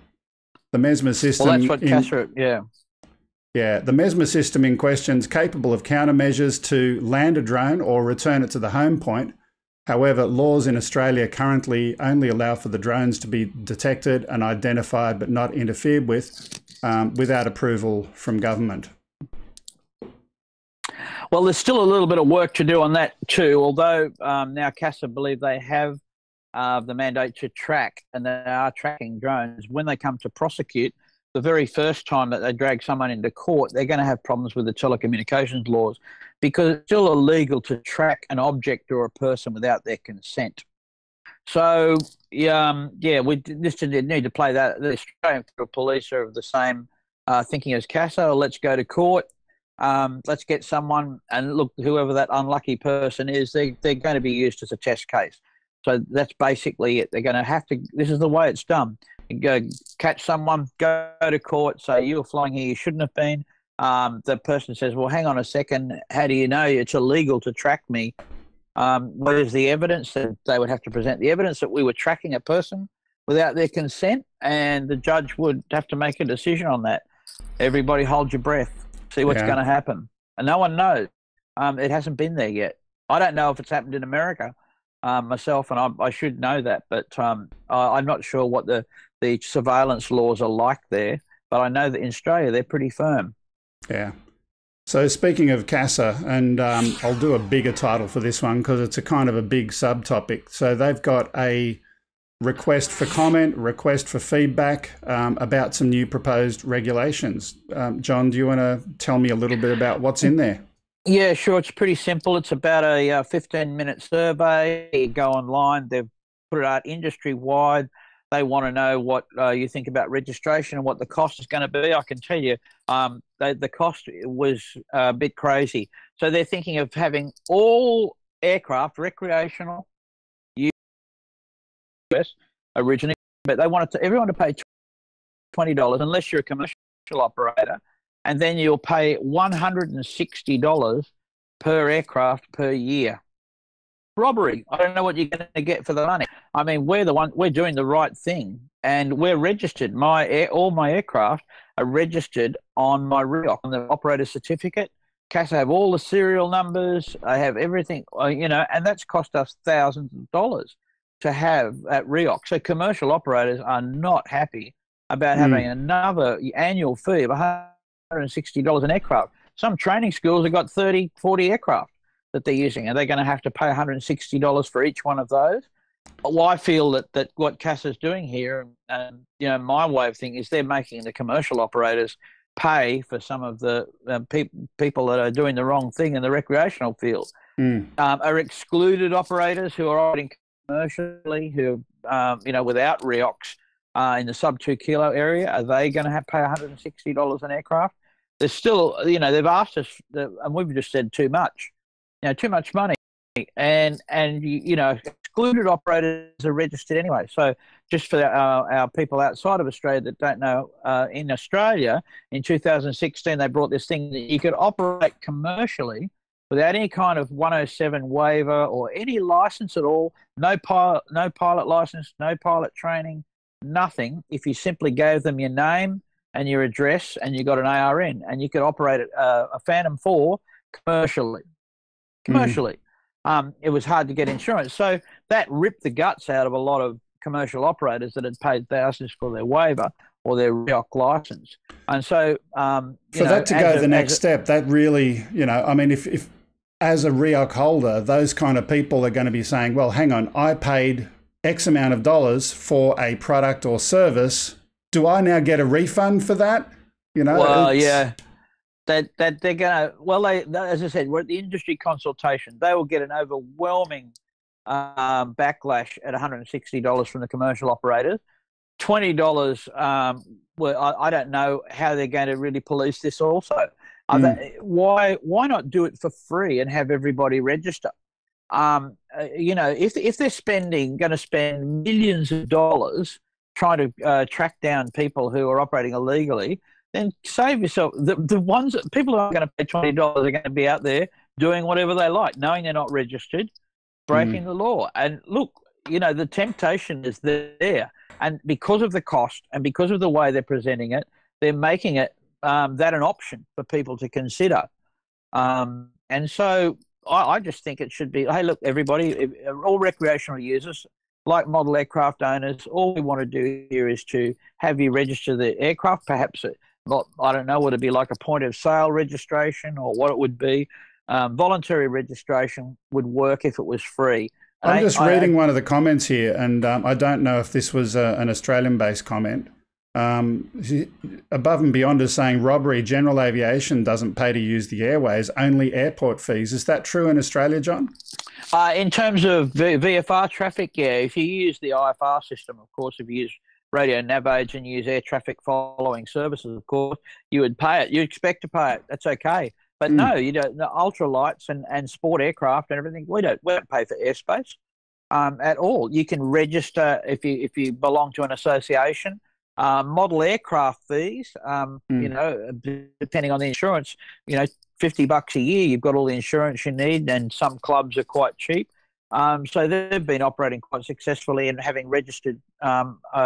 The Mesmer system... Well, that's what Kuhnert, Yeah, the Mesmer system in question is capable of countermeasures to land a drone or return it to the home point. However, laws in Australia currently only allow for the drones to be detected and identified but not interfered with without approval from government. Well, there's still a little bit of work to do on that too, although now CASA believe they have the mandate to track, and they are tracking drones. When they come to prosecute, the very first time that they drag someone into court, they're going to have problems with the telecommunications laws, because it's still illegal to track an object or a person without their consent. So yeah, we just need to play that. The Australian police are of the same thinking as CASA. Let's go to court. Let's get someone, and look, whoever that unlucky person is, they're going to be used as a test case. So that's basically it. They're going to have to. This is the way it's done. You go catch someone, go to court, say you were flying here, you shouldn't have been. The person says, well, hang on a second. How do you know it's illegal to track me? Where's the evidence? That they would have to present the evidence that we were tracking a person without their consent, and the judge would have to make a decision on that. Everybody hold your breath, see what's going to happen. And no one knows. It hasn't been there yet. I don't know if it's happened in America myself, and I should know that, but I'm not sure what the surveillance laws are like there, but I know that in Australia they're pretty firm. Yeah. So speaking of CASA, and I'll do a bigger title for this one because it's a kind of a big subtopic. So they've got a request for comment, request for feedback about some new proposed regulations. John, do you want to tell me a little bit about what's in there? Yeah, sure. It's pretty simple. It's about a 15-minute survey. You go online. They've put it out industry-wide. They want to know what you think about registration and what the cost is going to be. I can tell you the cost was a bit crazy. So they're thinking of having all aircraft, recreational, US originally, but they wanted everyone to pay $20 unless you're a commercial operator, and then you'll pay $160 per aircraft per year. Robbery. I don't know what you're going to get for the money. I mean, we're doing the right thing, and we're registered. All my aircraft are registered on my REOC, on the operator certificate. CASA have all the serial numbers. I have everything, and that's cost us thousands of dollars to have at REOC. So commercial operators are not happy about having another annual fee of $160 an aircraft. Some training schools have got 30, 40 aircraft that they're using, and they're going to have to pay $160 for each one of those. Well, I feel that what CASA is doing here, and my way of thinking is they're making the commercial operators pay for some of the people that are doing the wrong thing in the recreational field. Are excluded operators who are operating commercially, who without REOCs in the sub 2 kilo area, are they going to have to pay $160 an aircraft? There's still, they've asked us, and we've just said too much. Too much money, and excluded operators are registered anyway. So just for our people outside of Australia that don't know, in Australia in 2016 they brought this thing that you could operate commercially without any kind of 107 waiver or any license at all, no pilot license, no pilot training, nothing. If you simply gave them your name and your address and you got an ARN, and you could operate a Phantom 4 commercially. It was hard to get insurance. So that ripped the guts out of a lot of commercial operators that had paid thousands for their waiver or their REOC license. And so for that to go the next step, that really, if as a REOC holder, those kind of people are going to be saying, well, hang on, I paid X amount of dollars for a product or service. Do I now get a refund for that? Well, yeah. That they're going to, as I said, we're at the industry consultation. They will get an overwhelming backlash at $160 from the commercial operators. $20, I don't know how they're going to really police this also. Why not do it for free and have everybody register? If they're going to spend millions of dollars trying to track down people who are operating illegally, then save yourself. The ones that people who are going to pay $20 are going to be out there doing whatever they like, knowing they're not registered, breaking the law. And look, the temptation is there. And because of the cost and because of the way they're presenting it, they're making it that an option for people to consider. And so I just think it should be, hey, look, everybody, all recreational users, like model aircraft owners, all we want to do here is to have you register the aircraft, perhaps I don't know, would it be like a point of sale registration or what it would be? Voluntary registration would work if it was free. I'm just reading one of the comments here, and I don't know if this was an Australian-based comment, Above and beyond is saying robbery, general aviation doesn't pay to use the airways, only airport fees. Is that true in Australia, John? In terms of VFR traffic, yeah. If you use the IFR system, of course, if you use radio nav aids and use air traffic following services, of course, you would pay it. You expect to pay it. That's okay. But no, you don't. The ultralights and sport aircraft and everything, we don't pay for airspace at all. You can register if you belong to an association. Model aircraft fees, you know, depending on the insurance, you know, $50 a year, you've got all the insurance you need, and some clubs are quite cheap. So they've been operating quite successfully and having registered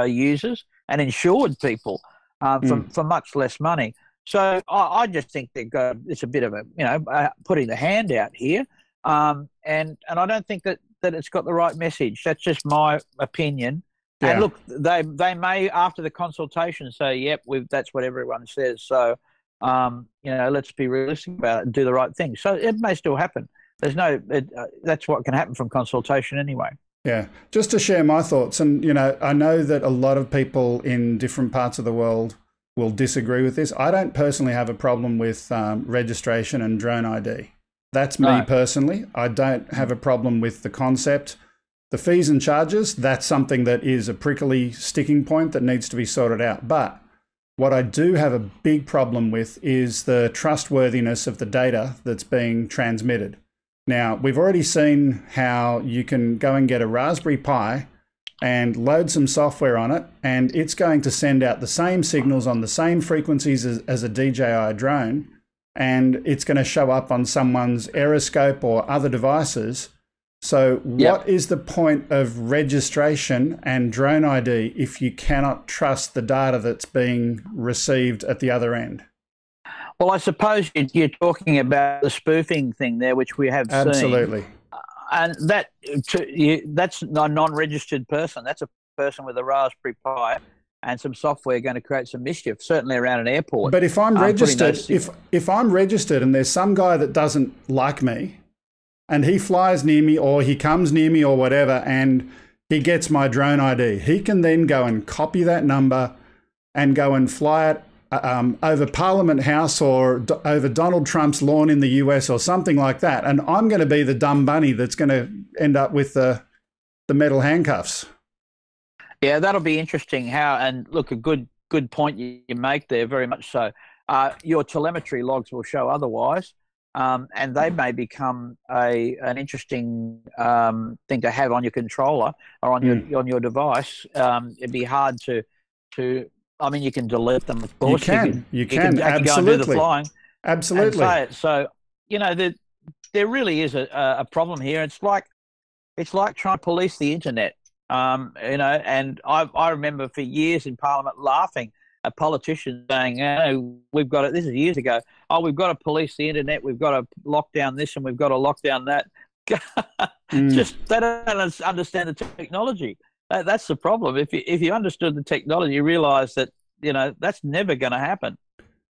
users and insured people for much less money. So I just think it's a bit of a, you know, putting the hand out here, and I don't think that it's got the right message. That's just my opinion. Yeah. And look, they may, after the consultation, say, yep, that's what everyone says. So, you know, let's be realistic about it and do the right thing. So it may still happen. That's what can happen from consultation anyway. Yeah. Just to share my thoughts, and, you know, I know that a lot of people in different parts of the world will disagree with this. I don't personally have a problem with registration and drone ID. That's me personally. I don't have a problem with the concept. The fees and charges, that's something that is a prickly sticking point that needs to be sorted out. But what I do have a big problem with is the trustworthiness of the data that's being transmitted. Now, we've already seen how you can go and get a Raspberry Pi and load some software on it, and it's going to send out the same signals on the same frequencies as a DJI drone, and it's going to show up on someone's Aeroscope or other devices. So what is the point of registration and drone ID if you cannot trust the data that's being received at the other end? Well, I suppose you're talking about the spoofing thing there, which we have seen. Absolutely. And that's a non-registered person. That's a person with a Raspberry Pi and some software going to create some mischief, certainly around an airport. But if I'm registered, if I'm registered and there's some guy that doesn't like me, and he flies near me or he comes near me or whatever, and he gets my drone ID, he can then go and copy that number and go and fly it over Parliament House or over Donald Trump's lawn in the US or something like that. And I'm going to be the dumb bunny that's going to end up with the metal handcuffs. Yeah, that'll be interesting how, and look, a good point you make there, very much so. Your telemetry logs will show otherwise. And they may become an interesting thing to have on your controller or on your device. It'd be hard to. I mean, you can delete them, of course. You can absolutely go and do the flying. Absolutely. And say it. So you know, there really is a problem here. It's like trying to police the internet. You know, and I remember for years in Parliament laughing a politician saying, "Oh, we've got it." This is years ago. Oh, we've got to police the internet. We've got to lock down this and we've got to lock down that. Just they don't understand the technology. That's the problem. If you understood the technology, you realise that that's never going to happen.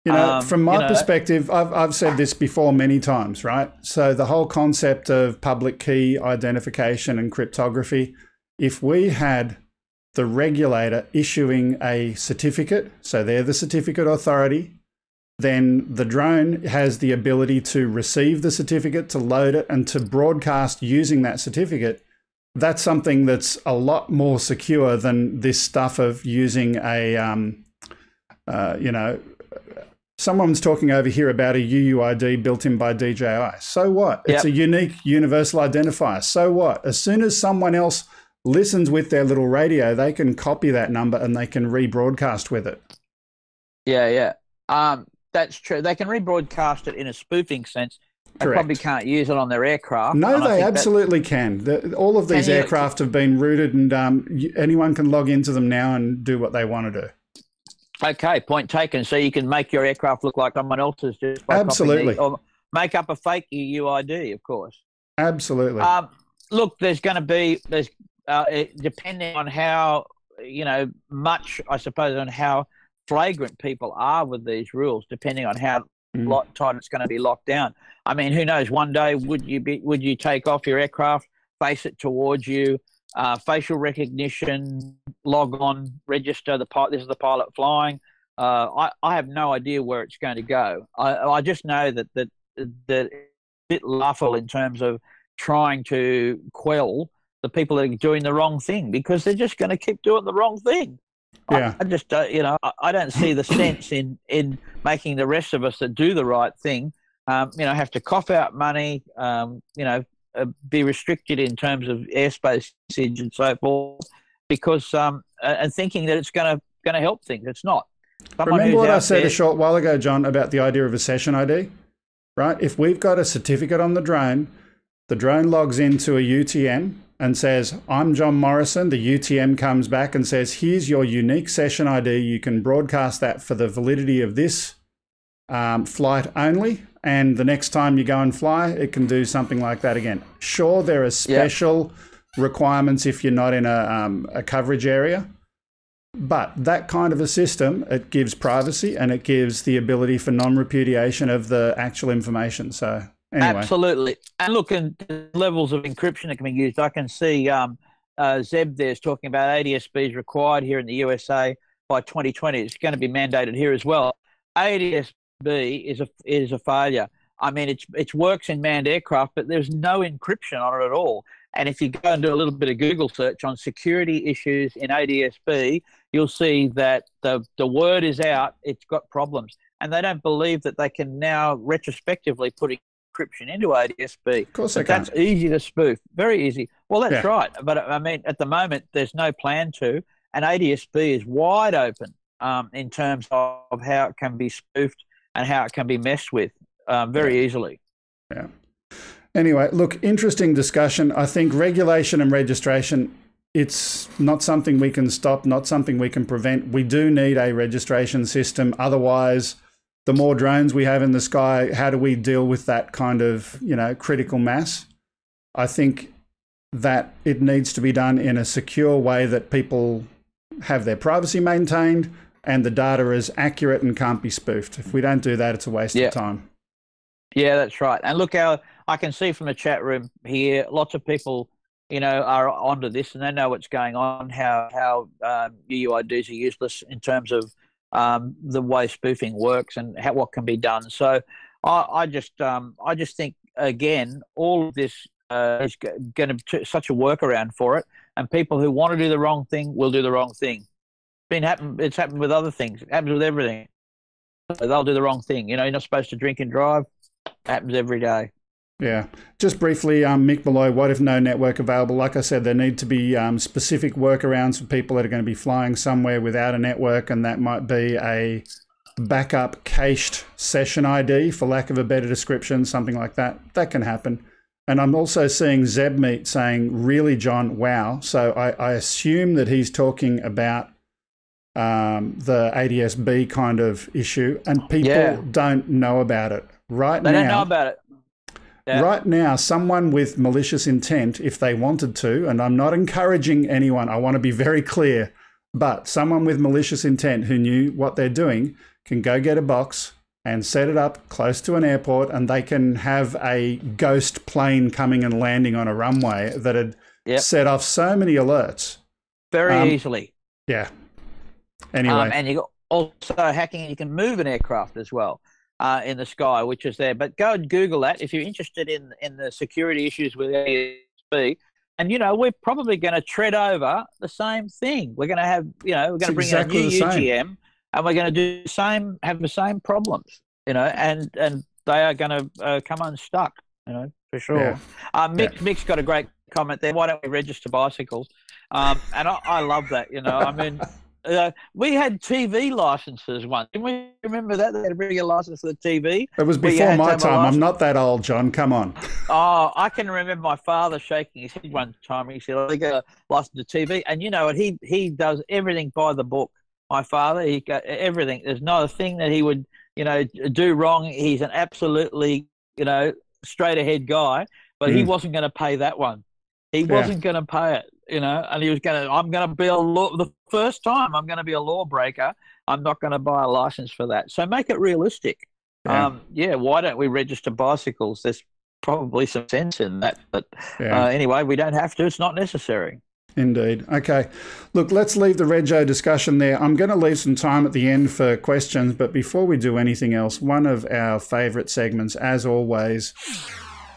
You know, from my perspective, I've said this before many times, right? So the whole concept of public key identification and cryptography, if we had the regulator issuing a certificate, so they're the certificate authority, then the drone has the ability to receive the certificate, to load it, and to broadcast using that certificate. That's something that's a lot more secure than this stuff of using a, someone's talking over here about a UUID built in by DJI. So what? It's a unique universal identifier. So what? As soon as someone else listens with their little radio, they can copy that number and they can rebroadcast with it. Yeah. That's true. They can rebroadcast it in a spoofing sense. They Correct. Probably can't use it on their aircraft. No, they absolutely can. All of these aircraft have been routed, and anyone can log into them now and do what they want to do. Okay, point taken. So you can make your aircraft look like someone else's just by absolutely, or make up a fake UID, of course. Absolutely. Look, there's depending on how much, I suppose, on how flagrant people are with these rules, depending on how tight it's going to be locked down. I mean, who knows? One day, would you take off your aircraft, face it towards you, facial recognition, log on, register the pilot. This is the pilot flying. I have no idea where it's going to go. I just know that it's a bit laughable in terms of trying to quell the people that are doing the wrong thing, because they're just going to keep doing the wrong thing. Yeah. I just don't, I don't see the sense in making the rest of us that do the right thing, have to cough out money, be restricted in terms of airspace usage and so forth, because and thinking that it's going to help things. It's not. Remember what I said a short while ago, John, about the idea of a session ID, right? If we've got a certificate on the drone logs into a UTM and says, I'm John Morrison. The UTM comes back and says, here's your unique session ID. You can broadcast that for the validity of this flight only. And the next time you go and fly, it can do something like that again. Sure, there are special requirements if you're not in a coverage area. But that kind of a system, it gives privacy and it gives the ability for non-repudiation of the actual information. So anyway. Absolutely. And look, in levels of encryption that can be used, I can see Zeb there's talking about ADS-B is required here in the USA by 2020. It's going to be mandated here as well. ADS-B is a failure. I mean, it works in manned aircraft, but there's no encryption on it at all. And if you go and do a little bit of Google search on security issues in ADS-B, you'll see that the word is out, it's got problems. And they don't believe that they can now retrospectively put encryption into ADS-B. Of course they can't. That's easy to spoof, very easy. Well, that's right. But I mean, at the moment, there's no plan to. And ADS-B is wide open in terms of how it can be spoofed and how it can be messed with very easily. Yeah. Anyway, look, interesting discussion. I think regulation and registration, it's not something we can stop, not something we can prevent. We do need a registration system. Otherwise, the more drones we have in the sky, how do we deal with that kind of, critical mass? I think that it needs to be done in a secure way that people have their privacy maintained and the data is accurate and can't be spoofed. If we don't do that, it's a waste of time. Yeah, that's right. And look, I can see from the chat room here, lots of people, are onto this and they know what's going on, how UUIDs are useless in terms of the way spoofing works and what can be done. So I just think, again, all of this is going to be such a workaround for it, and people who want to do the wrong thing will do the wrong thing. It's happened with other things. It happens with everything. So they'll do the wrong thing. You're not supposed to drink and drive. It happens every day. Yeah. Just briefly, Mick Malloy, what if no network available? Like I said, there need to be specific workarounds for people that are going to be flying somewhere without a network, and that might be a backup cached session ID, for lack of a better description, something like that. That can happen. And I'm also seeing Zeb Meet saying, really, John, wow. So I assume that he's talking about the ADS-B kind of issue, and people don't know about it. They don't know about it. Yeah. Right now, someone with malicious intent, if they wanted to, and I'm not encouraging anyone, I want to be very clear, but someone with malicious intent who knew what they're doing can go get a box and set it up close to an airport, and they can have a ghost plane coming and landing on a runway that had set off so many alerts. Very easily. Yeah. Anyway. And you got also hacking, you can move an aircraft as well. In the sky, which is there. But go and Google that if you're interested in the security issues with ADS-B. And, we're probably going to tread over the same thing. We're going to have, we're going to bring in a new UTM, and we're going to have the same problems, and they are going to come unstuck, for sure. Yeah. Mick's got a great comment there. Why don't we register bicycles? And I love that, I mean... we had TV licenses once. Can we remember that? They had to bring a license for the TV. It was before my time. I'm not that old, John. Come on. Oh, I can remember my father shaking his head one time. He said, I got a license to TV. And you know what? He does everything by the book. My father, he got everything. There's not a thing that he would, do wrong. He's an absolutely, straight ahead guy, but he wasn't going to pay that one. He wasn't going to pay it. And he was I'm going to be the first time I'm going to be a lawbreaker. I'm not going to buy a license for that. So make it realistic. Why don't we register bicycles? There's probably some sense in that. But anyway, we don't have to. It's not necessary. Indeed. Okay. Look, let's leave the Rego discussion there. I'm going to leave some time at the end for questions, but before we do anything else, one of our favourite segments, as always,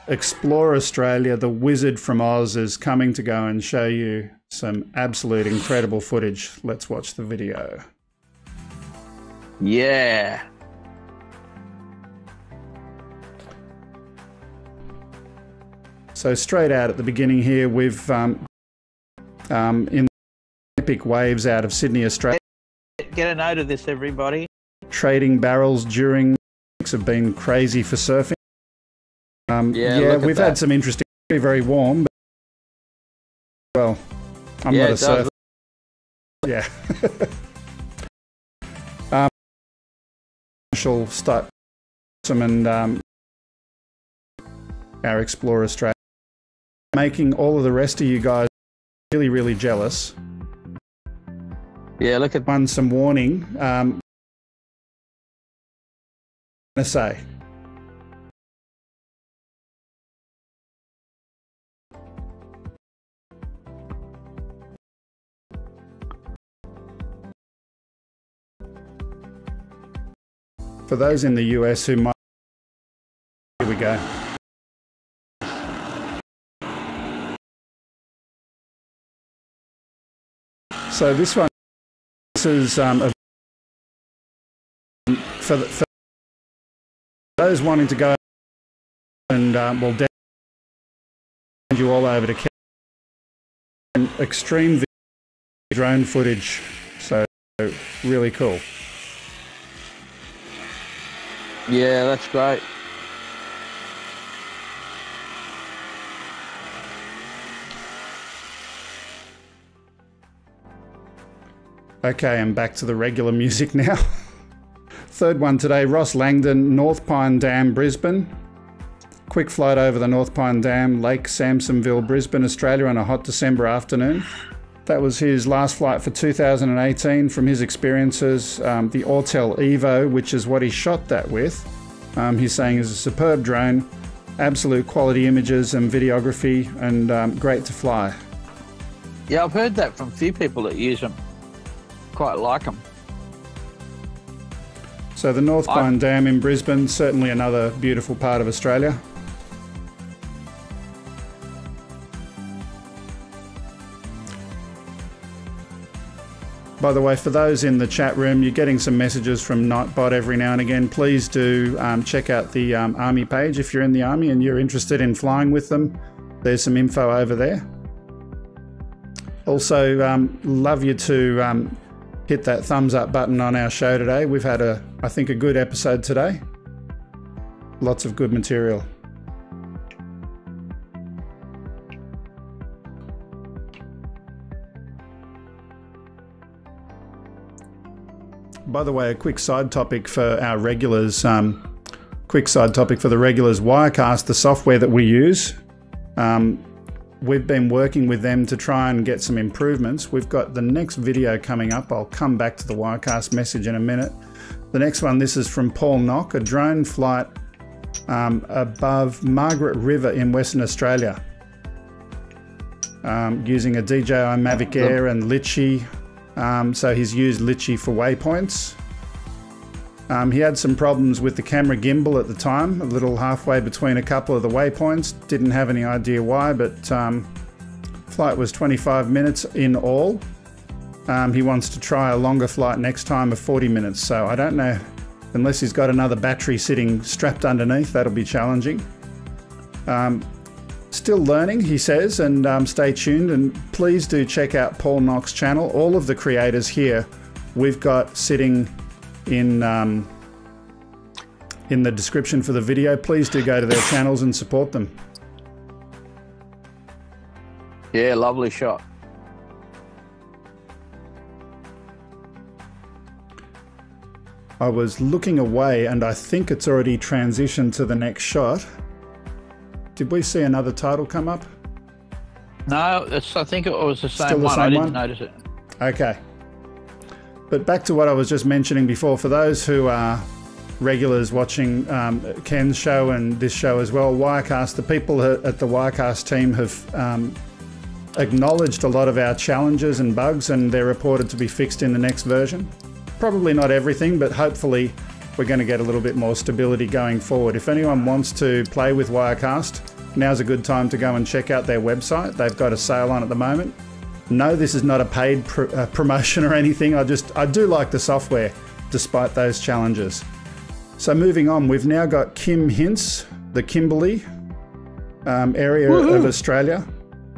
Explore Australia, the wizard from Oz, is coming to go and show you some absolute incredible footage. Let's watch the video. Yeah. So straight out at the beginning here, we've in epic waves out of Sydney, Australia. Get a note of this, everybody. Trading barrels during have been crazy for surfing. Yeah, we've had some interesting, very warm. But, well, I'm not a surfer. Yeah. Start some and our Explore Australia, making all of the rest of you guys really, really jealous. Yeah, look at one. Some warning. I'm gonna say. For those in the US who might, here we go. So this one, this is for those wanting to go, and we'll send you all over to extreme drone footage. So really cool. Yeah, that's great. Okay, I'm back to the regular music now. Third one today, Ross Langdon, North Pine Dam, Brisbane. Quick flight over the North Pine Dam, Lake Samsonville, Brisbane, Australia on a hot December afternoon. That was his last flight for 2018. From his experiences, the Autel Evo, which is what he shot that with, he's saying is a superb drone, absolute quality images and videography, and great to fly. Yeah, I've heard that from a few people that use them. Quite like them. So the North Pine Dam in Brisbane, certainly another beautiful part of Australia. By the way, for those in the chat room, you're getting some messages from Nightbot every now and again. Please do check out the Army page if you're in the Army and you're interested in flying with them. There's some info over there. Also, love you to hit that thumbs up button on our show today. We've had, I think, a good episode today. Lots of good material. By the way, a quick side topic for our regulars, quick side topic for the regulars, Wirecast, the software that we use. We've been working with them to try and get some improvements. We've got the next video coming up. I'll come back to the Wirecast message in a minute. The next one, this is from Paul Knock, a drone flight above Margaret River in Western Australia, using a DJI Mavic Air and Litchi. So he's used Litchi for waypoints. He had some problems with the camera gimbal at the time, a little halfway between a couple of the waypoints. Didn't have any idea why, but flight was 25 minutes in all. He wants to try a longer flight next time of 40 minutes. So I don't know, unless he's got another battery sitting strapped underneath, that'll be challenging. Still learning, he says, and stay tuned. And please do check out Paul Knock's channel. All of the creators here we've got sitting in the description for the video. Please do go to their channels and support them. Yeah, lovely shot. I was looking away and I think it's already transitioned to the next shot. Did we see another title come up? No, I think it was the same Still the one. same I didn't one? notice it. Okay. But back to what I was just mentioning before, for those who are regulars watching Ken's show and this show as well, Wirecast, the people at the Wirecast team have acknowledged a lot of our challenges and bugs, and they're reported to be fixed in the next version. Probably not everything, but hopefully we're going to get a little bit more stability going forward. If anyone wants to play with Wirecast, now's a good time to go and check out their website. They've got a sale on at the moment. No, this is not a paid promotion or anything. I do like the software despite those challenges. So moving on, we've now got Kim Hintz, the Kimberley area of Australia.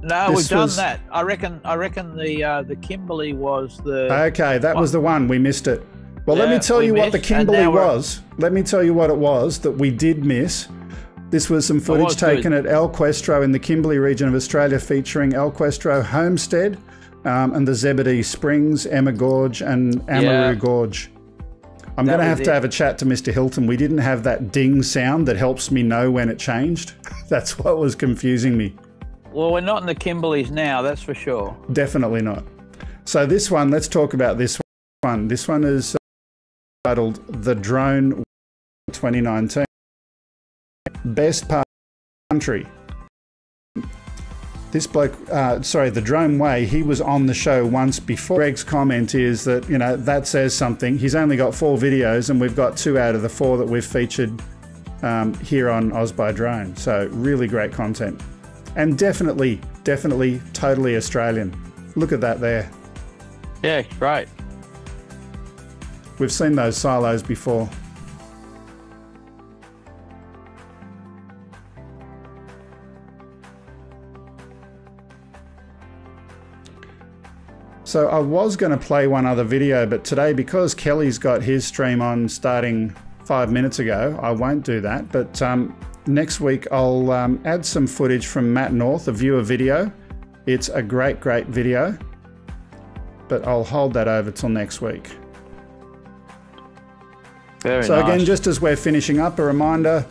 No, we've done that. I reckon the Kimberley was the... Okay, that was the one. We missed it. Well, let me tell you what the Kimberley was. Let me tell you what it was that we did miss. This was some footage taken at El Questro in the Kimberley region of Australia, featuring El Questro Homestead and the Zebedee Springs, Emma Gorge and Amaru Gorge. I'm going to have a chat to Mr. Hilton. We didn't have that ding sound that helps me know when it changed. That's what was confusing me. Well, we're not in the Kimberleys now, that's for sure. Definitely not. So this one, let's talk about this one. This one is titled The Drone 2019. Best part of the country. This bloke, the Drone Way, he was on the show once before. Greg's comment is that, you know, that says something. He's only got 4 videos and we've got 2 out of the 4 that we've featured here on Ausby Drone. So really great content. And definitely totally Australian. Look at that there. Yeah, great. We've seen those silos before. So I was going to play one other video, but today, because Kelly's got his stream on starting 5 minutes ago, I won't do that. But next week I'll add some footage from Matt North, a viewer video. It's a great video, but I'll hold that over till next week. Very nice. Again, nice. just as we're finishing up, a reminder,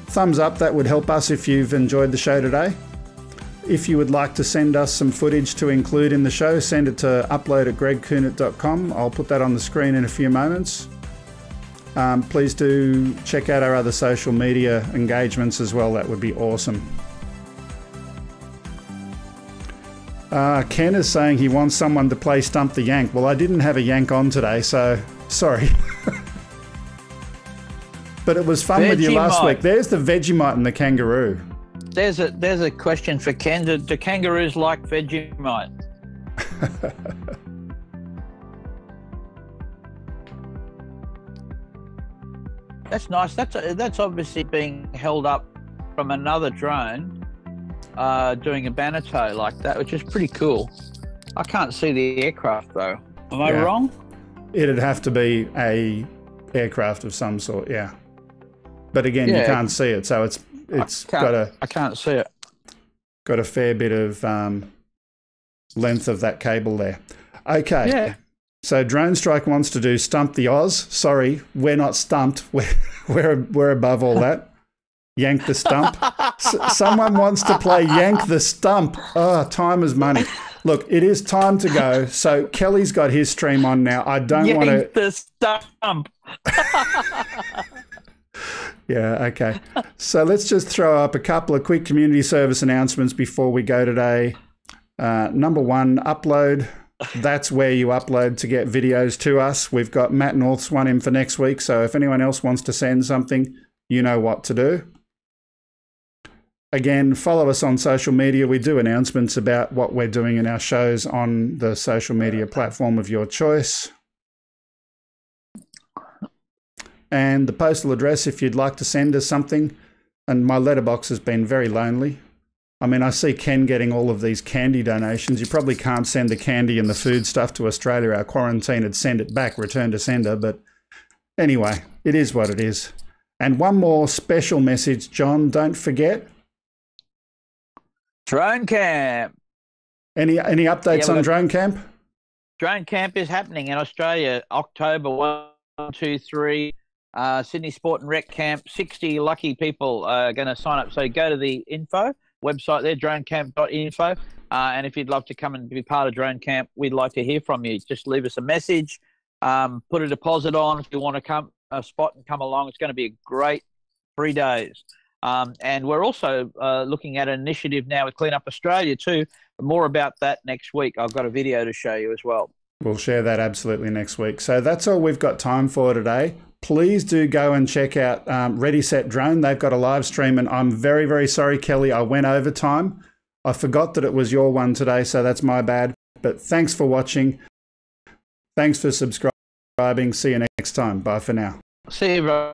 thumbs up, that would help us if you've enjoyed the show today. If you would like to send us some footage to include in the show, send it to upload@gregkuhnert.com. I'll put that on the screen in a few moments. Please do check out our other social media engagements as well. That would be awesome. Ken is saying he wants someone to play Stump the Yank. Well, I didn't have a yank on today, so sorry. But it was fun with you last week. There's the Vegemite and the kangaroo. There's a question for Ken. Do kangaroos like Vegemite? That's nice. That's obviously being held up from another drone doing a banner tow like that, which is pretty cool. I can't see the aircraft though. Am I wrong? It'd have to be a aircraft of some sort, yeah. But again, you can't see it, so I can't see it. Got a fair bit of length of that cable there. Okay. Yeah. So Drone Strike wants to do Stump the Oz. Sorry, we're not stumped. We're above all that. Yank the Stump. Someone wants to play Yank the Stump. Oh, time is money. Look, it is time to go. So Kelly's got his stream on now. I don't want to... Yank the Stump. Yeah, okay. So let's just throw up a couple of quick community service announcements before we go today. Number one, upload. That's where you upload to get videos to us. We've got Matt North's one in for next week, so if anyone else wants to send something, you know what to do. Again, follow us on social media. We do announcements about what we're doing in our shows on the social media platform of your choice. And the postal address if you'd like to send us something. And my letterbox has been very lonely. I mean, I see Ken getting all of these candy donations. You probably can't send the candy and the food stuff to Australia. Our quarantine would send it back, return to sender. But anyway, it is what it is. And one more special message, John, don't forget. Drone Camp. Any updates on Drone Camp? Drone Camp is happening in Australia, October 1, 2, 3. Sydney Sport and Rec Camp. 60 lucky people are going to sign up. So go to the info website there, dronecamp.info. And if you'd love to come and be part of Drone Camp, we'd like to hear from you. Just leave us a message. Put a deposit on if you want to come a spot and come along. It's going to be a great 3 days. And we're also looking at an initiative now with Clean Up Australia too, more about that next week. I've got a video to show you as well. We'll share that absolutely next week. So that's all we've got time for today. Please do go and check out Ready Set Drone. They've got a live stream, and I'm very, very sorry, Kelly, I went over time. I forgot that it was your one today, so that's my bad. But thanks for watching. Thanks for subscribing. See you next time. Bye for now. See you, bro.